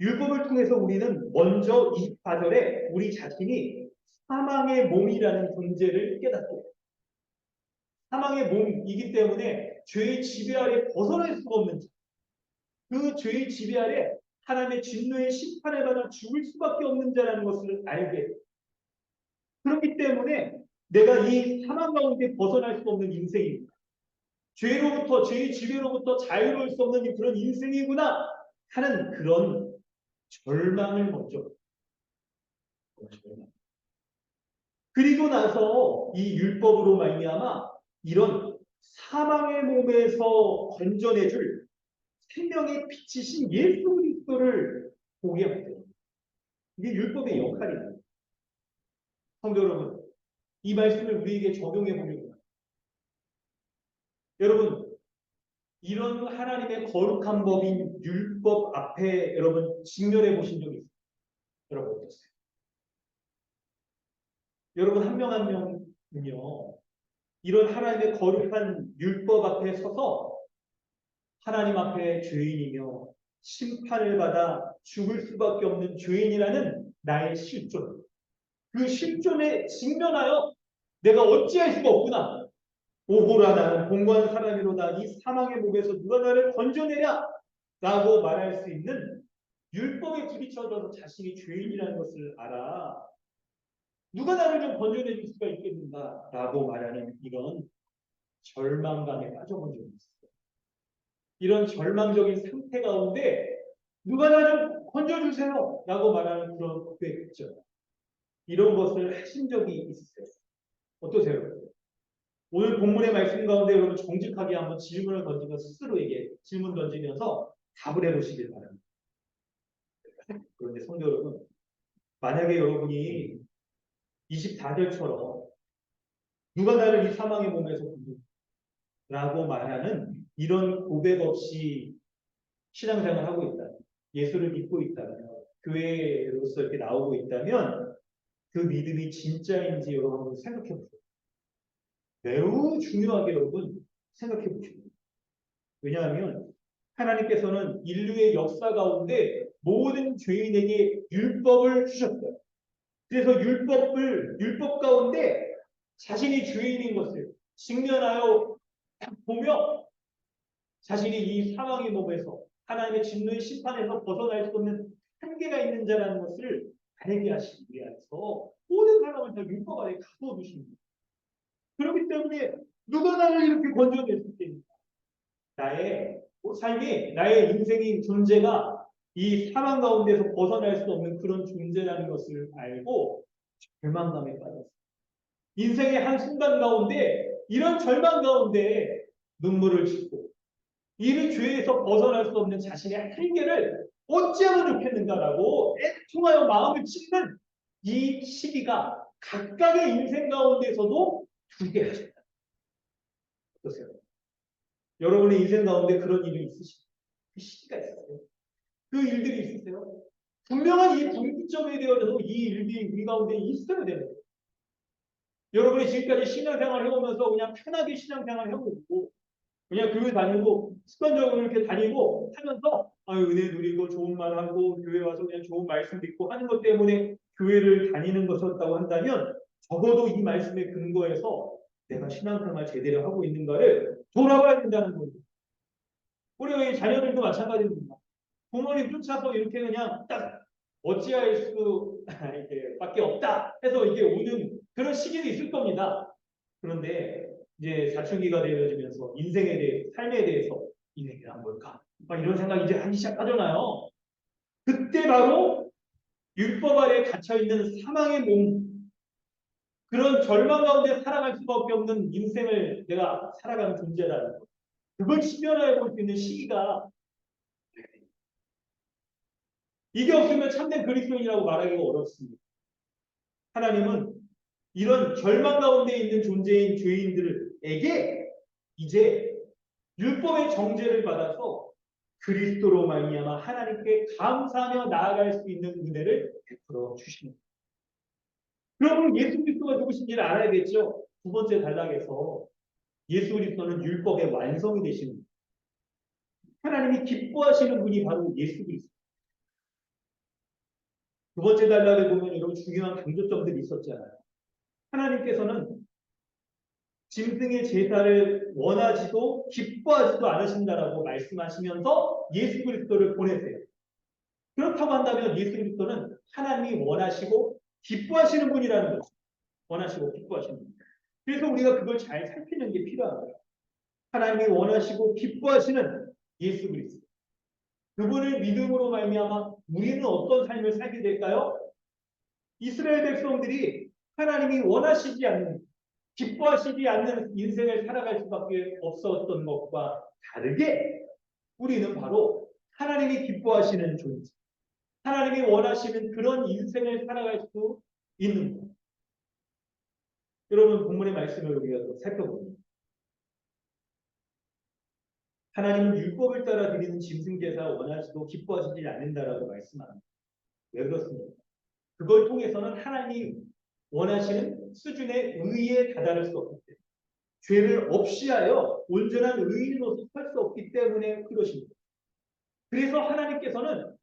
S2: 율법을 통해서 우리는 먼저 24절에 우리 자신이 사망의 몸이라는 존재를 깨닫게 돼요. 사망의 몸이기 때문에 죄의 지배 아래 벗어날 수가 없는 자. 그 죄의 지배 아래 하나님의 진노의 심판을 받아 죽을 수밖에 없는 자라는 것을 알게 돼요. 그렇기 때문에 내가 이 사망 가운데 벗어날 수 없는 인생입니다. 죄로부터, 죄의 지배로부터 자유로울 수 없는 그런 인생이구나 하는 그런 절망을 먼저. 그리고 나서 이 율법으로 말미암아 이런 사망의 몸에서 건져내줄 생명의 빛이신 예수 그리스도를 보게 합니다. 이게 율법의 역할입니다. 성도 여러분, 이 말씀을 우리에게 적용해 보려고. 여러분, 이런 하나님의 거룩한 법인 율법 앞에 여러분 직면해 보신 적이 있어요? 여러분 어떠세요? 여러분 한 명 한 명은요, 이런 하나님의 거룩한 율법 앞에 서서 하나님 앞에 죄인이며 심판을 받아 죽을 수밖에 없는 죄인이라는 나의 실존, 그 실존에 직면하여 내가 어찌할 수가 없구나. 오호라 나는 공고한 사람이로다. 이 사망의 몸에서 누가 나를 건져내랴 라고 말할 수 있는 율법에 부딪혀져서 자신이 죄인이라는 것을 알아. 누가 나를 좀 건져내줄 수가 있겠는가 라고 말하는 이런 절망감에 빠져본 적이 있어요. 이런 절망적인 상태 가운데 누가 나를 좀 건져주세요 라고 말하는 그런 고백죠. 이런 것을 하신 적이 있으세요? 어떠세요? 오늘 본문의 말씀 가운데 여러분 정직하게 한번 질문을 던지면서 스스로에게 질문 던지면서 답을 해보시길 바랍니다. 그런데 성도 여러분, 만약에 여러분이 24절처럼 누가 나를 이 사망의 몸에서 구원하라고 말하는 이런 고백 없이 신앙생활을 하고 있다, 예수를 믿고 있다면, 교회로서 이렇게 나오고 있다면 그 믿음이 진짜인지 여러분 한번 생각해 보세요. 매우 중요하게 여러분 생각해 보십시오. 왜냐하면 하나님께서는 인류의 역사 가운데 모든 죄인에게 율법을 주셨어요. 그래서 율법 가운데 자신이 죄인인 것을 직면하여 보며 자신이 이 사망의 몸에서 하나님의 진노의 심판에서 벗어날 수 없는 한계가 있는 자라는 것을 알게 하시기 위해서 모든 사람을 다 율법 아래 가두어 두십니다. 그렇기 때문에 누가 나를 이렇게 건져낼 수 있겠습니까? 나의 삶이, 나의 인생의 존재가 이 사망 가운데서 벗어날 수 없는 그런 존재라는 것을 알고 절망감에 빠졌습니다. 인생의 한 순간 가운데 이런 절망 가운데 눈물을 짓고 이를 죄에서 벗어날 수 없는 자신의 한계를 어찌하면 좋겠는가라고 애통하여 마음을 찢는 이 시기가 각각의 인생 가운데서도 두게 하셨다. 어떠세요? 여러분의 인생 가운데 그런 일이 있으시죠? 그 시기가 있으세요? 그 일들이 있으세요? 분명한 이 분기점에 대해서도 이 일들이 우리 가운데 있어야 되는 거예요. 여러분이 지금까지 신앙생활을 해오면서 그냥 편하게 신앙생활을 해오고 그냥 교회 다니고 습관적으로 이렇게 다니고 하면서 은혜 누리고 좋은 말 하고 교회 와서 그냥 좋은 말씀 듣고 하는 것 때문에 교회를 다니는 것이었다고 한다면 적어도 이 말씀의 근거에서 내가 신앙생활 제대로 하고 있는가를 돌아봐야 된다는 거예요. 우리 자녀들도 마찬가지입니다. 부모님 쫓아서 이렇게 그냥 딱 어찌할 수 밖에 없다 해서 이게 오는 그런 시기도 있을 겁니다. 그런데 이제 사춘기가 되어지면서 인생에 대해 삶에 대해서 인생이란 뭘까? 막 이런 생각이 이제 하기 시작하잖아요. 그때 바로 율법 아래 갇혀 있는 사망의 몸, 그런 절망 가운데 살아갈 수밖에 없는 인생을 내가 살아가는 존재라는 것. 그걸 시면해 볼 수 있는 시기가 이게 없으면 참된 그리스도인이라고 말하기가 어렵습니다. 하나님은 이런 절망 가운데 있는 존재인 죄인들에게 이제 율법의 정죄를 받아서 그리스도로 말미암아 하나님께 감사하며 나아갈 수 있는 은혜를 베풀어 주십니다. 그러면 예수 그리스도가 누구신지를 알아야겠죠. 두 번째 단락에서 예수 그리스도는 율법의 완성이 되시는 분. 하나님이 기뻐하시는 분이 바로 예수 그리스도. 두 번째 단락에 보면 여러분 중요한 강조점들이 있었잖아요. 하나님께서는 짐승의 제사를 원하지도 기뻐하지도 않으신다라고 말씀하시면서 예수 그리스도를 보내세요. 그렇다고 한다면 예수 그리스도는 하나님이 원하시고 기뻐하시는 분이라는 거죠. 원하시고 기뻐하시는 분. 그래서 우리가 그걸 잘 살피는 게 필요한 거예요. 하나님이 원하시고 기뻐하시는 예수 그리스도. 그분을 믿음으로 말미암아 우리는 어떤 삶을 살게 될까요? 이스라엘 백성들이 하나님이 원하시지 않는 기뻐하시지 않는 인생을 살아갈 수밖에 없었던 것과 다르게 우리는 바로 하나님이 기뻐하시는 존재, 하나님이 원하시는 그런 인생을 살아갈 수 있는 것. 여러분 본문의 말씀을 우리가 또 살펴보면 하나님은 율법을 따라 드리는 짐승 제사 원하시고 기뻐하시지 않는다라고 말씀합니다. 왜 그렇습니까? 그걸 통해서는 하나님이 원하시는 수준의 의에 다다를 수 없기 때문에 죄를 없이 하여 온전한 의인으로서 살 수 없기 때문에 그러십니다. 그래서 하나님께서는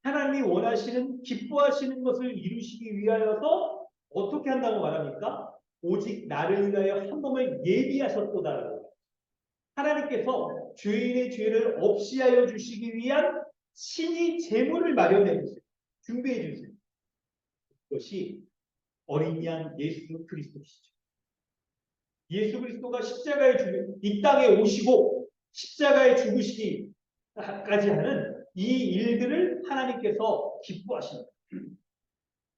S2: 하나님이 원하시는 기뻐하시는 것을 이루시기 위하여서 어떻게 한다고 말합니까? 오직 나를 위하여 한 몸을 예비하셨도다라고. 하나님께서 죄인의 죄를 없이 하여 주시기 위한 신이 제물을 마련해 주세요. 준비해 주세요. 그것이 어린 양 예수 그리스도시죠. 예수 그리스도가 이 땅에 오시고 십자가에 죽으시기까지 하는 이 일들을 하나님께서 기뻐하십니다.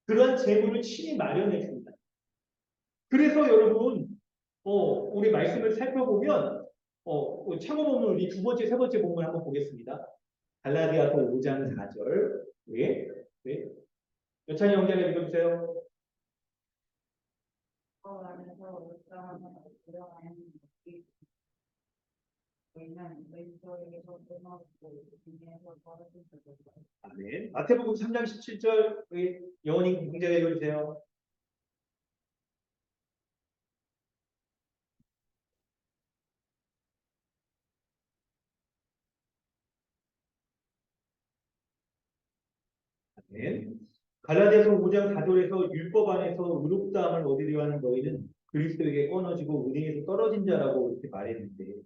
S2: 그런 제물을 친히 마련해 줍니다. 그래서 여러분, 우리 말씀을 살펴보면, 참고본문 우리 두 번째, 세 번째 본문 한번 보겠습니다. 갈라디아서 5장 4절. 왜? 여찬이 형제가 읽어주세요. 아멘. 마태복음 3장 17절 우리 영원히 형제가 읽어주세요. 아멘. 갈라디아서 5장 4절에서 율법 안에서 의롭다함을 얻으려 하는 너희는 그리스도에게 끊어지고 은혜에서 떨어진 자라고 이렇게 말했는데,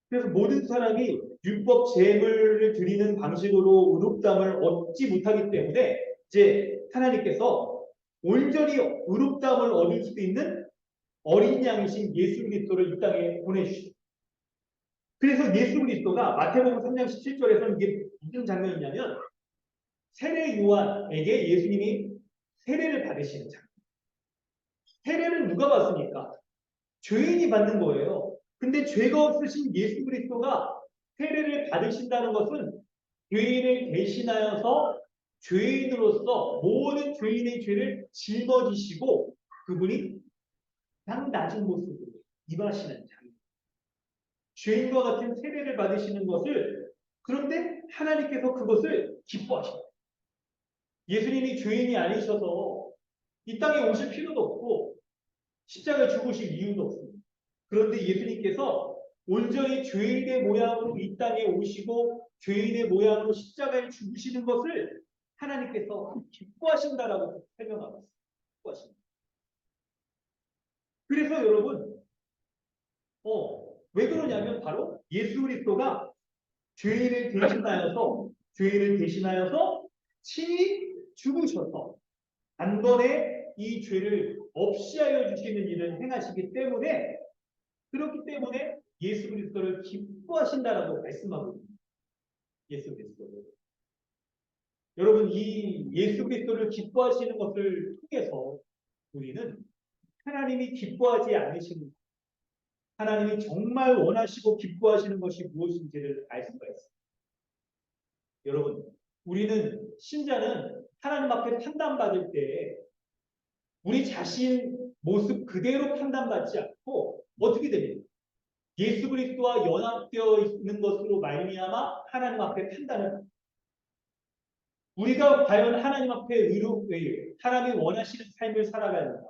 S2: 그래서 모든 사람이 율법 제물을 드리는 방식으로 의롭다함을 얻지 못하기 때문에 이제 하나님께서 온전히 의롭다함을 얻을 수 있는 어린 양이신 예수 그리스도를 이 땅에 보내주시죠. 그래서 예수 그리스도가 마태복음 3장 17절에서는 이게 무슨 장면이냐면 세례 요한에게 예수님이 세례를 받으시는 장면. 세례를 누가 받습니까? 죄인이 받는 거예요. 근데 죄가 없으신 예수 그리스도가 세례를 받으신다는 것은 죄인을 대신하여서 죄인으로서 모든 죄인의 죄를 짊어지시고 그분이 가장 낮은 모습으로 임하시는 장면. 죄인과 같은 세례를 받으시는 것을, 그런데 하나님께서 그것을 기뻐하십니다. 예수님이 죄인이 아니셔서 이 땅에 오실 필요도 없고 십자가에 죽으실 이유도 없습니다. 그런데 예수님께서 온전히 죄인의 모양으로 이 땅에 오시고 죄인의 모양으로 십자가에 죽으시는 것을 하나님께서 기뻐하신다라고 설명하고 있습니다. 기뻐하신다. 그래서 여러분, 왜 그러냐면 바로 예수 그리스도가 죄인을 대신하여서 친히 죽으셔서 단번에 이 죄를 없이 하여 주시는 일을 행하시기 때문에, 그렇기 때문에 예수 그리스도를 기뻐하신다라고 말씀하고 있습니다. 예수 그리스도를. 여러분, 이 예수 그리스도를 기뻐하시는 것을 통해서 우리는 하나님이 기뻐하지 않으시는, 하나님이 정말 원하시고 기뻐하시는 것이 무엇인지를 알 수가 있습니다. 여러분, 우리는 신자는 하나님 앞에 판단받을 때 우리 자신 모습 그대로 판단받지 않고 어떻게 됩니까? 예수 그리스도와 연합되어 있는 것으로 말미암아 하나님 앞에 판단을 합니다. 우리가 과연 하나님 앞에 하나님이 원하시는 삶을 살아가는가,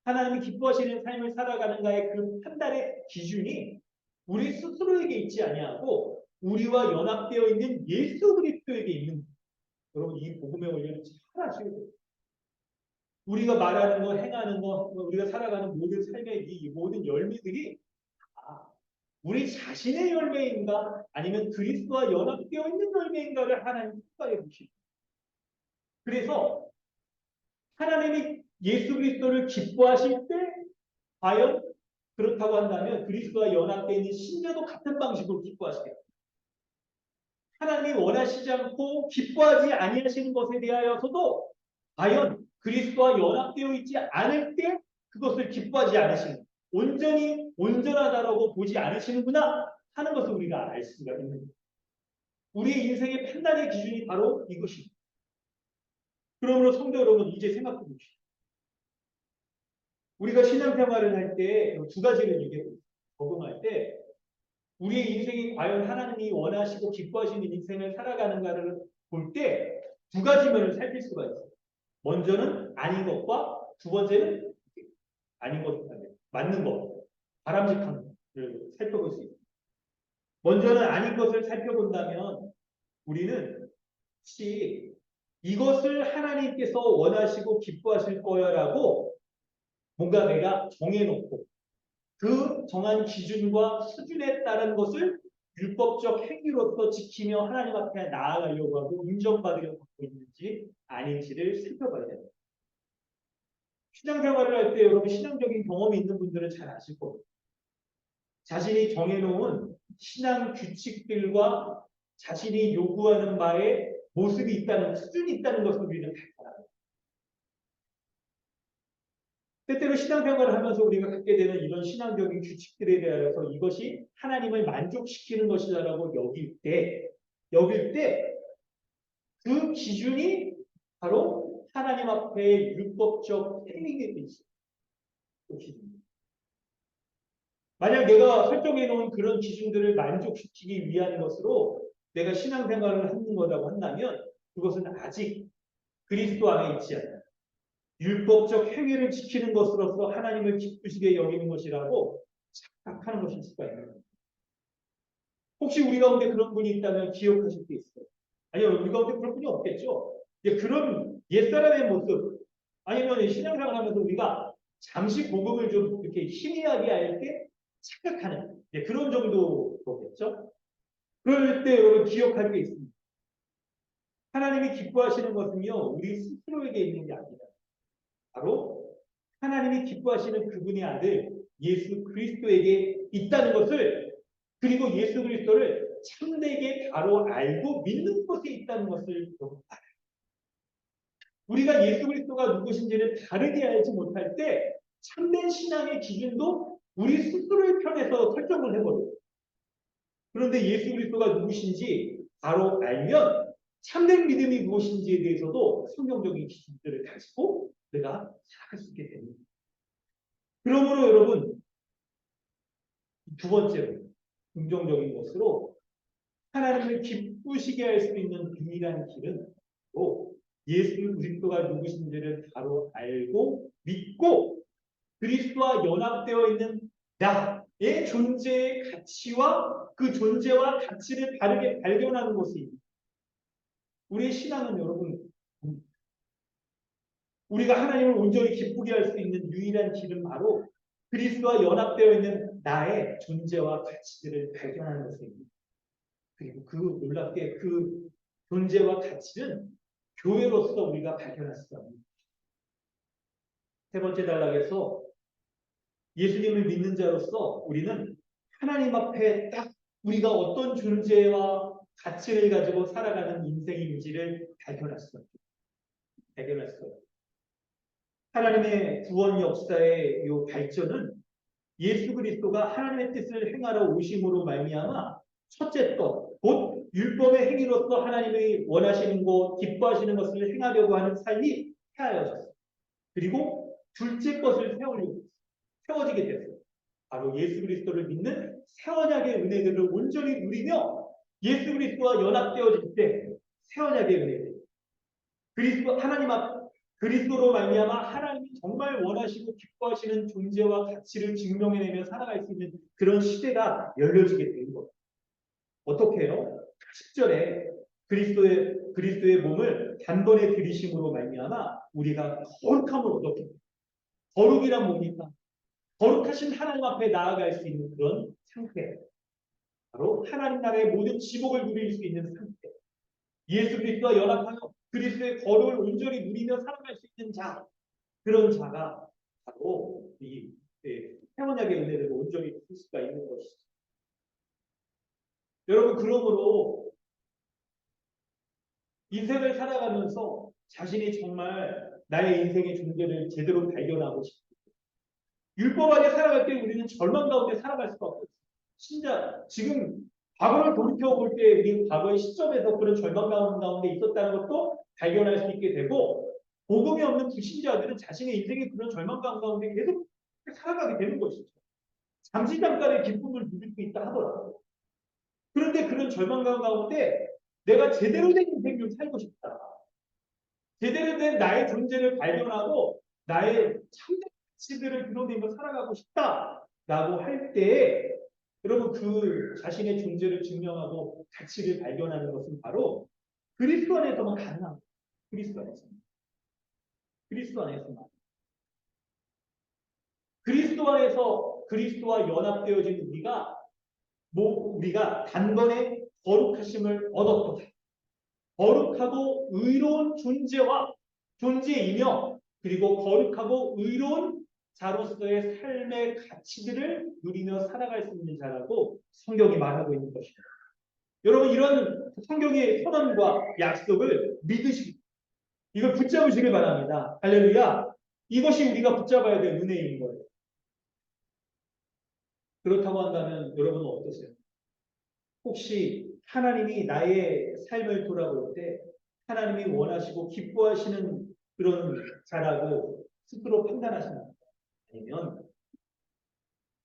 S2: 하나님이 기뻐하시는 삶을 살아가는가의 그 판단의 기준이 우리 스스로에게 있지 아니하고 우리와 연합되어 있는 예수 그리스도에게 있는 거예요. 여러분, 이 복음의 원리를 잘 아셔야 돼요. 우리가 말하는 거, 행하는 거, 우리가 살아가는 모든 삶의 이 모든 열매들이 우리 자신의 열매인가 아니면 그리스도와 연합되어 있는 열매인가를 하나님 평가해 보십니다. 그래서 하나님이 예수 그리스도를 기뻐하실 때 과연 그렇다고 한다면 그리스도와 연합되어 있는 신자도 같은 방식으로 기뻐하시겠다. 하나님이 원하시지 않고 기뻐하지 아니하시는 것에 대하여서도 과연 그리스도와 연합되어 있지 않을 때 그것을 기뻐하지 않으시는, 온전히 온전하다라고 보지 않으시는구나 하는 것을 우리가 알 수가 있는 거예요. 우리의 인생의 판단의 기준이 바로 이것입니다. 그러므로 성도 여러분, 이제 생각해 봅시다. 우리가 신앙생활을 할 때 두 가지를 적용할 때 우리의 인생이 과연 하나님이 원하시고 기뻐하시는 인생을 살아가는가를 볼 때 두 가지 면을 살필 수가 있어요. 먼저는 아닌 것과 두 번째는 아닌 것, 맞는 것, 바람직한 것을 살펴볼 수 있어요. 먼저는 아닌 것을 살펴본다면 우리는 혹시 이것을 하나님께서 원하시고 기뻐하실 거야라고 뭔가 내가 정해놓고 그 정한 기준과 수준에 따른 것을 율법적 행위로서 지키며 하나님 앞에 나아가려고 하고 인정받으려고 하고 있는지 아닌지를 살펴봐야 됩니다. 신앙생활을 할 때 여러분 신앙적인 경험이 있는 분들은 잘 아실 겁니다. 자신이 정해놓은 신앙 규칙들과 자신이 요구하는 바에 모습이 있다는, 수준이 있다는 것을 우리는 잘 알아요. 때때로 신앙생활을 하면서 우리가 갖게 되는 이런 신앙적인 규칙들에 대해서 이것이 하나님을 만족시키는 것이다라고 여길 때 그 기준이 바로 하나님 앞에 율법적 행위에 돼 있어요. 그 기준. 만약 내가 설정해 놓은 그런 기준들을 만족시키기 위한 것으로 내가 신앙생활을 하는 거라고 한다면 그것은 아직 그리스도 안에 있지 않아요. 율법적 행위를 지키는 것으로서 하나님을 기쁘시게 여기는 것이라고 착각하는 것일 수가 있는 겁니다. 혹시 우리 가운데 그런 분이 있다면 기억하실 게 있어요. 아니요, 우리 가운데 그런 분이 없겠죠. 그런 옛사람의 모습, 아니면 신앙생활 하면서 우리가 잠시 복음을 좀 이렇게 희미하게 할 때 착각하는 그런 정도겠죠. 그럴 때 여러분 기억할 게 있습니다. 하나님이 기뻐하시는 것은요, 우리 스스로에게 있는 게 아니라 바로 하나님이 기뻐하시는 그분의 아들 예수 그리스도에게 있다는 것을, 그리고 예수 그리스도를 참되게 바로 알고 믿는 것에 있다는 것을 여러분 알아요. 우리가 예수 그리스도가 누구신지를 다르게 알지 못할 때 참된 신앙의 기준도 우리 스스로의 편에서 설정을 해버려요. 그런데 예수 그리스도가 누구신지 바로 알면 참된 믿음이 무엇인지에 대해서도 성경적인 기준들을 가지고 내가 살아갈 수 있게 됩니다. 그러므로 여러분, 두 번째로 긍정적인 것으로 하나님을 기쁘시게 할 수 있는 유일한 길은 또 예수 그리스도가 누구신지를 바로 알고 믿고 그리스도와 연합되어 있는 나의 존재의 가치와 그 존재와 가치를 다르게 발견하는 것입니다. 우리의 신앙은 여러분, 우리가 하나님을 온전히 기쁘게 할 수 있는 유일한 길은 바로 그리스도와 연합되어 있는 나의 존재와 가치들을 발견하는 것입니다. 그리고 그 놀랍게 그 존재와 가치는 교회로서 우리가 발견할 수가 있습니다. 세 번째 단락에서 예수님을 믿는 자로서 우리는 하나님 앞에 딱 우리가 어떤 존재와 가치를 가지고 살아가는 인생인지를 발견할 수가 있습니다. 발견할 수가 있습니다. 하나님의 구원 역사의 이 발전은 예수 그리스도가 하나님의 뜻을 행하러 오심으로 말미암아 첫째 것, 곧 율법의 행위로서 하나님이 원하시는 것, 기뻐하시는 것을 행하려고 하는 삶이 해하여졌어요. 그리고 둘째 것을 세워지게 됐어요. 바로 예수 그리스도를 믿는 새 언약의 은혜들을 온전히 누리며 예수 그리스도와 연합되어질 때 새 언약의 은혜들, 그리스도로 말미암아 하나님이 정말 원하시고 기뻐하시는 존재와 가치를 증명해내며 살아갈 수 있는 그런 시대가 열려지게 된 거예요. 어떻게 해요? 10절에 그리스도의 몸을 단번에 들이심으로 말미암아 우리가 거룩함을 얻었기 때문에. 거룩이란 뭡니까? 거룩하신 하나님 앞에 나아갈 수 있는 그런 상태. 바로 하나님 나라의 모든 지복을 누릴 수 있는 상태. 예수 그리스도와 연합하여 그리스도의 거룩을 온전히 누리며 살아갈 수 있는 자. 그런 자가 바로 이 태원약의 은혜를 온전히 누릴 수가 있는 것이죠. 여러분, 그러므로 인생을 살아가면서 자신이 정말 나의 인생의 존재를 제대로 발견하고 싶고 율법 안에 살아갈 때 우리는 절망 가운데 살아갈 수가 없어요. 진짜 지금 과거를 돌이켜볼 때 우리 과거의 시점에서 그런 절망 가운데 있었다는 것도 발견할 수 있게 되고 복음이 없는 불신자들은 자신의 인생의 그런 절망 가운데 계속 살아가게 되는 것이죠. 잠시 잠깐의 기쁨을 누릴 수 있다 하더라도 그런데 그런 절망 가운데 내가 제대로 된 인생을 살고 싶다. 제대로 된 나의 존재를 발견하고 나의 참된 가치들을 드러내며 살아가고 싶다라고 할 때 여러분 그 자신의 존재를 증명하고 가치를 발견하는 것은 바로 그리스도 안에서만 가능합니다. 그리스도 안에서. 그리스도 안에서만. 그리스도 안에서 그리스도와 연합되어진 우리가 단번에 거룩하심을 얻었다. 거룩하고 의로운 존재이며 그리고 거룩하고 의로운 자로서의 삶의 가치들을 누리며 살아갈 수 있는 자라고 성경이 말하고 있는 것입니다. 여러분 이런 성경의 선언과 약속을 믿으시고 이걸 붙잡으시길 바랍니다. 할렐루야. 이것이 우리가 붙잡아야 될 은혜인 거예요. 그렇다고 한다면 여러분은 어떠세요? 혹시 하나님이 나의 삶을 돌아볼 때 하나님이 원하시고 기뻐하시는 그런 자라고 스스로 판단하시나요? 아니면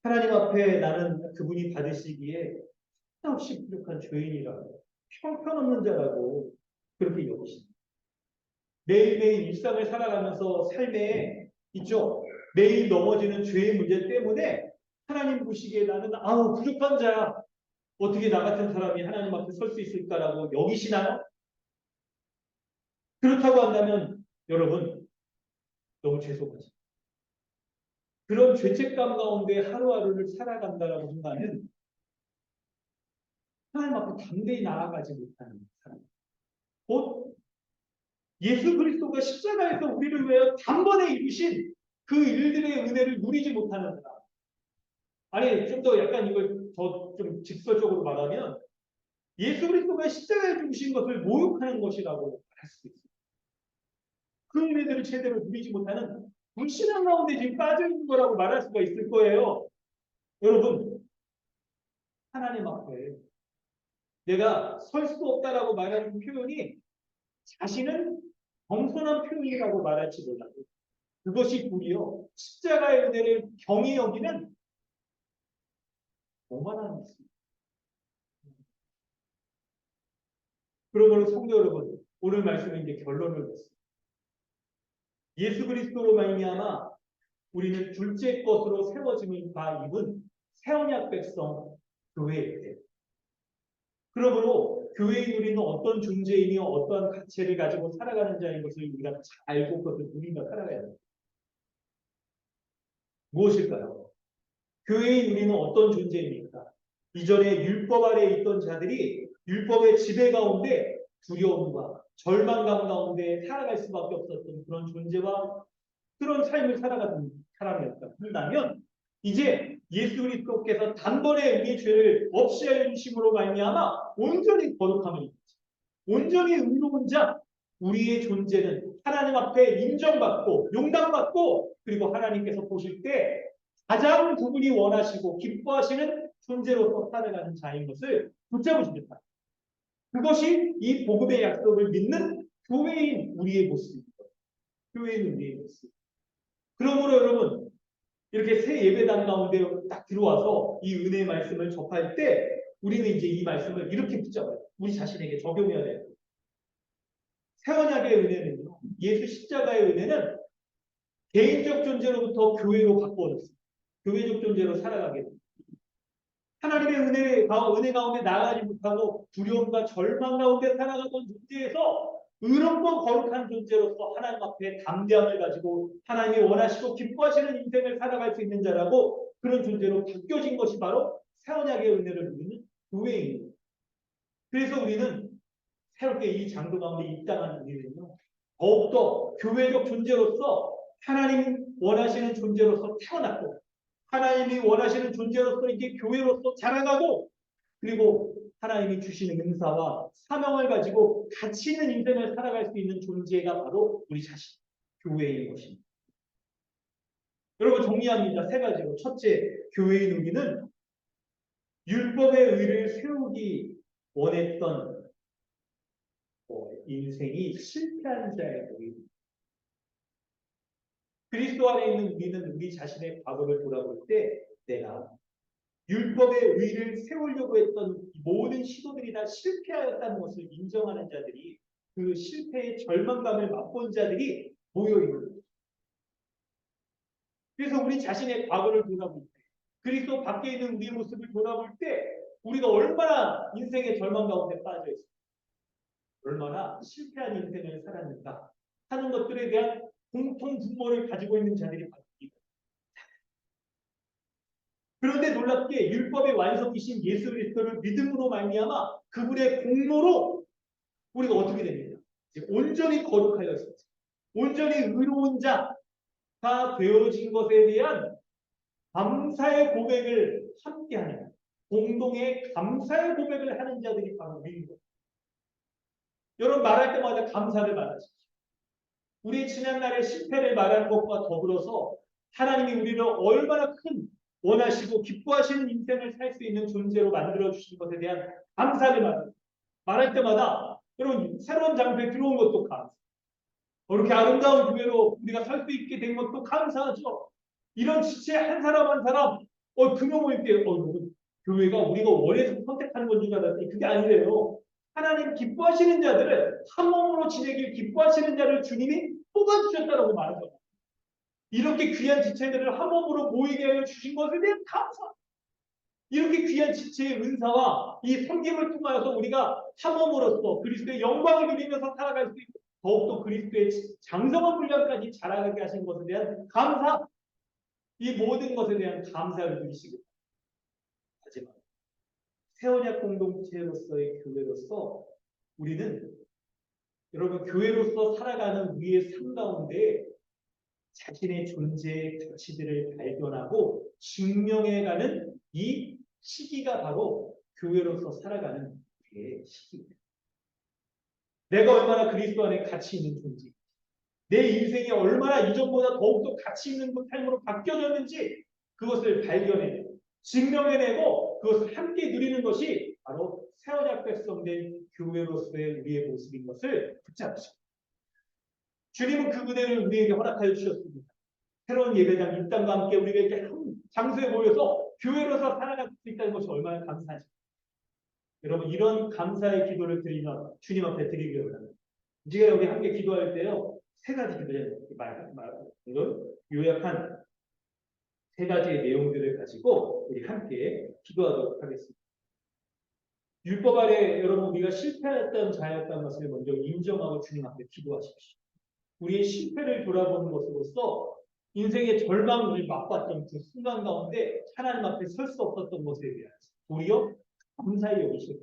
S2: 하나님 앞에 나는 그분이 받으시기에 한없이 부족한 죄인이라고 형편없는 자라고 그렇게 여기십니다. 매일매일 일상을 살아가면서 삶에 있죠. 매일 넘어지는 죄의 문제 때문에 하나님 보시기에 나는 부족한 자야. 어떻게 나 같은 사람이 하나님 앞에 설 수 있을까라고 여기시나요? 그렇다고 한다면 여러분 너무 죄송하죠. 그런 죄책감 가운데 하루하루를 살아간다라고 한다면 하나님 앞에 담대히 나아가지 못하는 사람. 곧 예수 그리스도가 십자가에서 우리를 위하여 단번에 이루신 그 일들의 은혜를 누리지 못하는 사람. 아니, 좀 더 약간 이걸 더 좀 직설적으로 말하면 예수 그리스도가 십자가에 죽으신 것을 모욕하는 것이라고 할 수 있습니다. 그 은혜들을 제대로 누리지 못하는 불신앙 가운데 지금 빠져 있는 거라고 말할 수가 있을 거예요. 여러분, 하나님 앞에 내가 설 수 없다라고 말하는 표현이 자신은 겸손한 표현이라고 말할지 몰라도 그것이 도리어 십자가의 은혜를 경히 여기는 오만한 것입니다. 그러므로 성도 여러분, 오늘 말씀은 이제 결론을 냈습니다. 예수 그리스도로 말미암아 우리는 둘째 것으로 세워짐을 다 입은 새 언약 백성 교회예요. 그러므로 교회인 우리는 어떤 존재이며 어떠한 가치를 가지고 살아가는 자인 것을 우리가 잘 알고 그것을 누리며 살아가야 합니다. 무엇일까요? 교회인 우리는 어떤 존재입니까? 이전에 율법 아래에 있던 자들이 율법의 지배 가운데 두려움과 절망감 가운데 살아갈 수밖에 없었던 그런 존재와 그런 삶을 살아가는 사람이었다 한다면 이제 예수 그리스도께서 단번에 우리의 죄를 없이 하여 주심으로 말미암아 온전히 거룩함을 입지 온전히 의로운 자 우리의 존재는 하나님 앞에 인정받고 용납받고 그리고 하나님께서 보실 때 가장 그분이 원하시고 기뻐하시는 존재로서 살아가는 자인 것을 붙잡으시겠다. 그것이 이 복음의 약속을 믿는 교회인 우리의 모습입니다. 교회인 우리의 모습. 그러므로 여러분 이렇게 새 예배당 가운데 딱 들어와서 이 은혜의 말씀을 접할 때 우리는 이제 이 말씀을 이렇게 붙잡아요. 우리 자신에게 적용해야 돼요. 새 언약의 은혜는요. 예수 십자가의 은혜는 개인적 존재로부터 교회로 바꿔줬습니다. 교회적 존재로 살아가게 됩니다. 하나님의 은혜 가운데 나아가지 못하고 두려움과 절망 가운데 살아가던 존재에서 의롭고 거룩한 존재로서 하나님 앞에 담대함을 가지고 하나님이 원하시고 기뻐하시는 인생을 살아갈 수 있는 자라고 그런 존재로 바뀌어진 것이 바로 새 언약의 은혜를 누리는 교회입니다. 그래서 우리는 새롭게 이 장도 가운데 입당하는 우리는요. 더욱더 교회적 존재로서 하나님 원하시는 존재로서 태어났고 하나님이 원하시는 존재로서 이게 교회로서 자라가고 그리고 하나님이 주시는 은사와 사명을 가지고 가치 있는 인생을 살아갈 수 있는 존재가 바로 우리 자신, 교회인 것입니다. 여러분 정리합니다. 세 가지로. 첫째, 교회인 우리는 율법의 의를 세우기 원했던 인생이 실패한 자의 모임. 그리스도 안에 있는 우리는 우리 자신의 과거를 돌아볼 때 내가 율법의 의를 세우려고 했던 모든 시도들이 다 실패하였다는 것을 인정하는 자들이 그 실패의 절망감을 맛본 자들이 모여있는 거죠. 그래서 우리 자신의 과거를 돌아볼 때 그리스도 밖에 있는 우리의 모습을 돌아볼 때 우리가 얼마나 인생의 절망 가운데 빠져 있습니까? 얼마나 실패한 인생을 살았는가 하는 것들에 대한 공통 분모를 가지고 있는 자들이 바뀝니다. 그런데 놀랍게 율법의 완성이신 예수 그리스도를 믿음으로 말미암아 그분의 공로로 우리가 어떻게 됩니까? 온전히 거룩하여서 온전히 의로운 자가 되어진 것에 대한 감사의 고백을 함께하는 공동의 감사의 고백을 하는 자들이 바로 우리인 거예요. 여러분 말할 때마다 감사를 말하십시오. 우리 지난날의 실패를 말하는 것과 더불어서 하나님이 우리를 얼마나 큰 원하시고 기뻐하시는 인생을 살 수 있는 존재로 만들어주신 것에 대한 감사를 말할 때마다 여러분 새로운 장소에 들어온 것도 감사. 그렇게 아름다운 교회로 우리가 살 수 있게 된 것도 감사하죠. 이런 지체 한 사람 한 사람 금요 모임 때 교회가 우리가 원해서 선택하는 건 줄 알았더니 그게 아니래요. 하나님 기뻐하시는 자들을 한 몸으로 지내길 기뻐하시는 자를 주님이 뽑아주셨다라고 말하죠. 이렇게 귀한 지체들을 한 몸으로 모이게 하여 주신 것에 대한 감사. 이렇게 귀한 지체의 은사와 이 섬김을 통하여서 우리가 한 몸으로서 그리스도의 영광을 누리면서 살아갈 수 있고 더욱더 그리스도의 장성한 분량까지 자라가게 하신 것에 대한 감사. 이 모든 것에 대한 감사를 누리시길 하지만 새언약 공동체로서의 교회로서 우리는 여러분 교회로서 살아가는 우리의 삶 가운데 자신의 존재의 가치들을 발견하고 증명해가는 이 시기가 바로 교회로서 살아가는 우리의 시기입니다. 내가 얼마나 그리스도 안에 가치 있는 존재, 내 인생이 얼마나 이전보다 더욱더 가치 있는 삶으로 바뀌어졌는지 그것을 발견해내고 증명해내고 그것을 함께 누리는 것이 바로 새언약 백성된 교회로서의 우리의 모습인 것을 붙잡으십니다. 주님은 그 은혜를 우리에게 허락하여 주셨습니다. 새로운 예배당 입당과 함께 우리가 이렇게 한 장소에 모여서 교회로서 살아갈 수 있다는 것이 얼마나 감사하지. 여러분 이런 감사의 기도를 드리면 주님 앞에 드리기를 합니다. 우리가 여기 함께 기도할 때요. 세 가지 기도를 이런 요약한 세 가지의 내용들을 가지고 우리 함께 기도하도록 하겠습니다. 율법 아래 여러분 우리가 실패했던 자였다는 것을 먼저 인정하고 주님 앞에 기도하십시오. 우리의 실패를 돌아보는 것으로서 인생의 절망을 맛봤던 그 순간 가운데 하나님 앞에 설 수 없었던 것에 대한 도리어 감사히 여기시고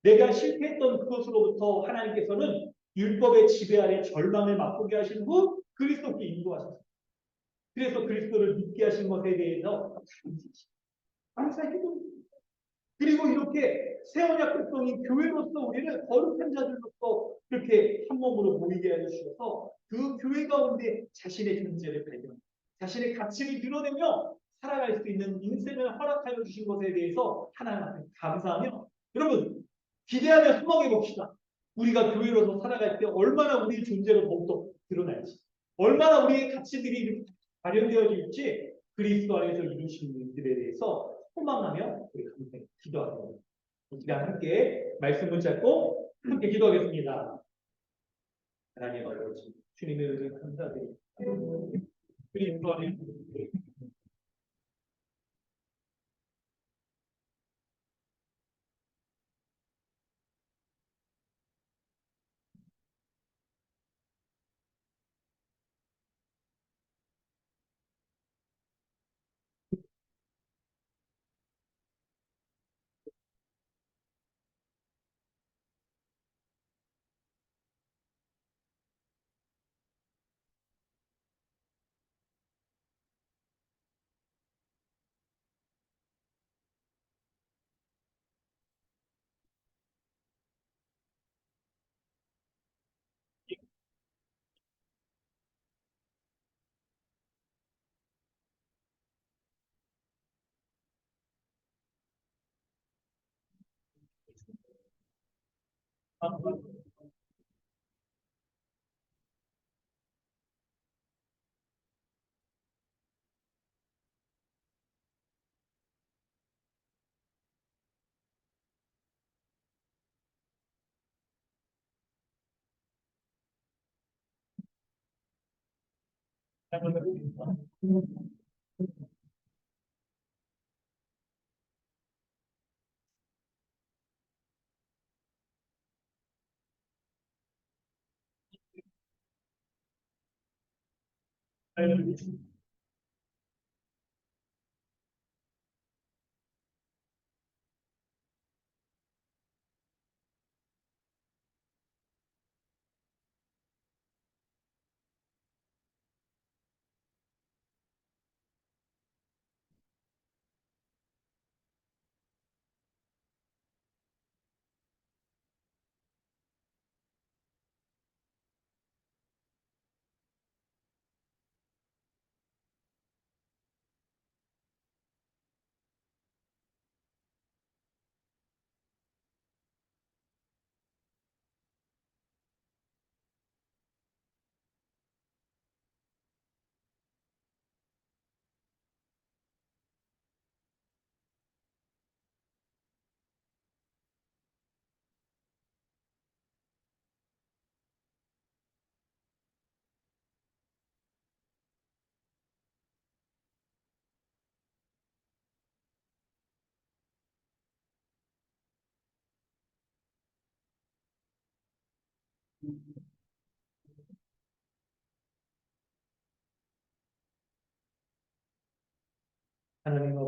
S2: 내가 실패했던 그것으로부터 하나님께서는 율법의 지배 아래 절망을 맛보게 하신 후 그리스도께 인도하셨습니다. 그래서 그리스도를 믿게 하신 것에 대해서 감사히 기도합니다. 그리고 이렇게 새언약 백성인 교회로서 우리는 거룩한 자들로서 그렇게 한 몸으로 모이게 해주셔서 그 교회 가운데 자신의 존재를 발견, 자신의 가치를 드러내며 살아갈 수 있는 인생을 허락하여 주신 것에 대해서 하나님 앞에 감사하며 여러분 기대하며 소망해 봅시다. 우리가 교회로서 살아갈 때 얼마나 우리의 존재로 더욱더 드러날지, 얼마나 우리의 가치들이 발현되어질지 그리스도 안에서 이루신 일들에 대해서 소망하며 우리 함께 기도하겠습니다. 이 시간 함께 말씀 붙잡고 함께 기도하겠습니다. 하나님 아버지, 주님의 은혜 감사드립니다. 그리스도 안에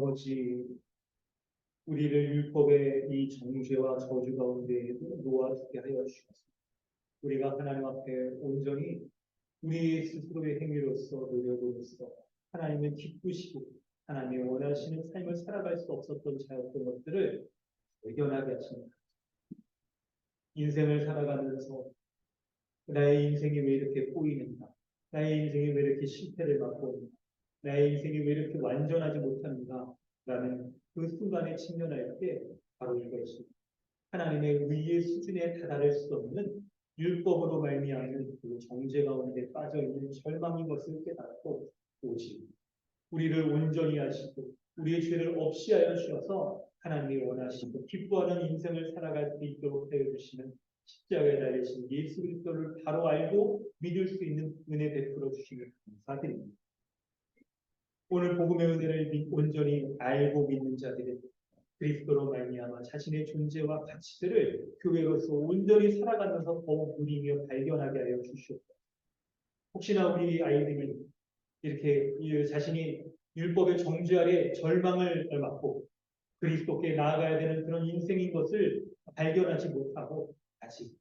S2: 아버지, 우리를 율법의 이 정죄와 저주 가운데 놓아주게 하여 주셨습니다. 우리가 하나님 앞에 온전히 우리 스스로의 행위로서 노력으로서 하나님을 기쁘시고 하나님이 원하시는 삶을 살아갈 수 없었던 자였던 것들을 발견하게 하십니다. 인생을 살아가면서 나의 인생이 왜 이렇게 꼬이는가? 나의 인생이 왜 이렇게 실패를 맛보는가? 나의 인생이 왜 이렇게 완전하지 못합니까? 라는 그 순간에 직면할 때 바로 이것이 하나님의 의의 수준에 다다를 수 없는 율법으로 말미암는 그 정죄 가운데 빠져 있는 절망인 것을 깨닫고 오직 우리를 온전히 하시고 우리의 죄를 없이 하여 주셔서 하나님이 원하시고 기뻐하는 인생을 살아갈 수 있도록 하여 주시는 십자가에 달리신 예수 그리스도를 바로 알고 믿을 수 있는 은혜 베풀어 주시길 감사드립니다. 오늘 복음의 은혜를 온전히 알고 믿는 자들은 그리스도로 말미암아 자신의 존재와 가치들을 교회로서 온전히 살아가면서 더욱 누리며 발견하게 하여 주시옵소서. 혹시나 우리 아이들이 이렇게 자신이 율법의 정죄 아래 절망을 받고 그리스도께 나아가야 되는 그런 인생인 것을 발견하지 못하고 아직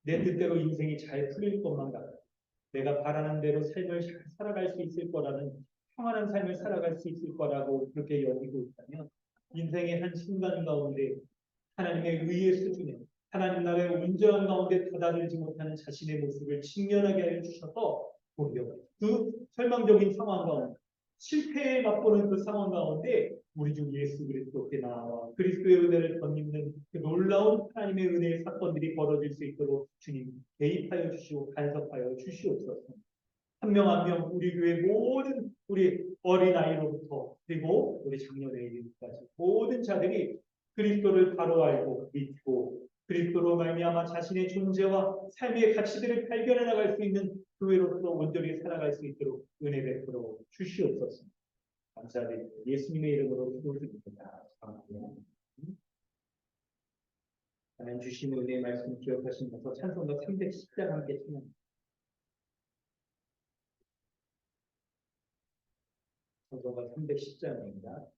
S2: 내 뜻대로 인생이 잘 풀릴 것만 같아 내가 바라는 대로 삶을 잘 살아갈 수 있을 거라는 평안한 삶을 살아갈 수 있을 거라고 그렇게 여기고 있다면 인생의 한 순간 가운데 하나님의 의의 수준에 하나님 나라의 온전한 가운데 다다르지 못하는 자신의 모습을 직면하게 하여 주셔서 오히려 그 절망적인 상황 가운데 실패에 맛보는 그 상황 가운데 우리 주 예수 그리스도께 나와 그리스도의 은혜를 덧입는 그 놀라운 하나님의 은혜의 사건들이 벌어질 수 있도록 주님 개입하여 주시고 간섭하여 주시옵소서. 한 명 한 명 우리 교회 모든 우리 어린아이로부터 그리고 우리 장년에 이르기까지 모든 자들이 그리스도를 바로 알고 믿고 그리스도로 말미암아 자신의 존재와 삶의 가치들을 발견해 나갈 수 있는 교회로서 온전히 살아갈 수 있도록 은혜 베풀어 주시옵소서. 감사드립니다. 예수님의 이름으로 기도드립니다. 아멘. 하나님 주신 은혜의 말씀 기억하시면서 찬송가 310장 함께 찬양합니다. 찬송가 310장입니다.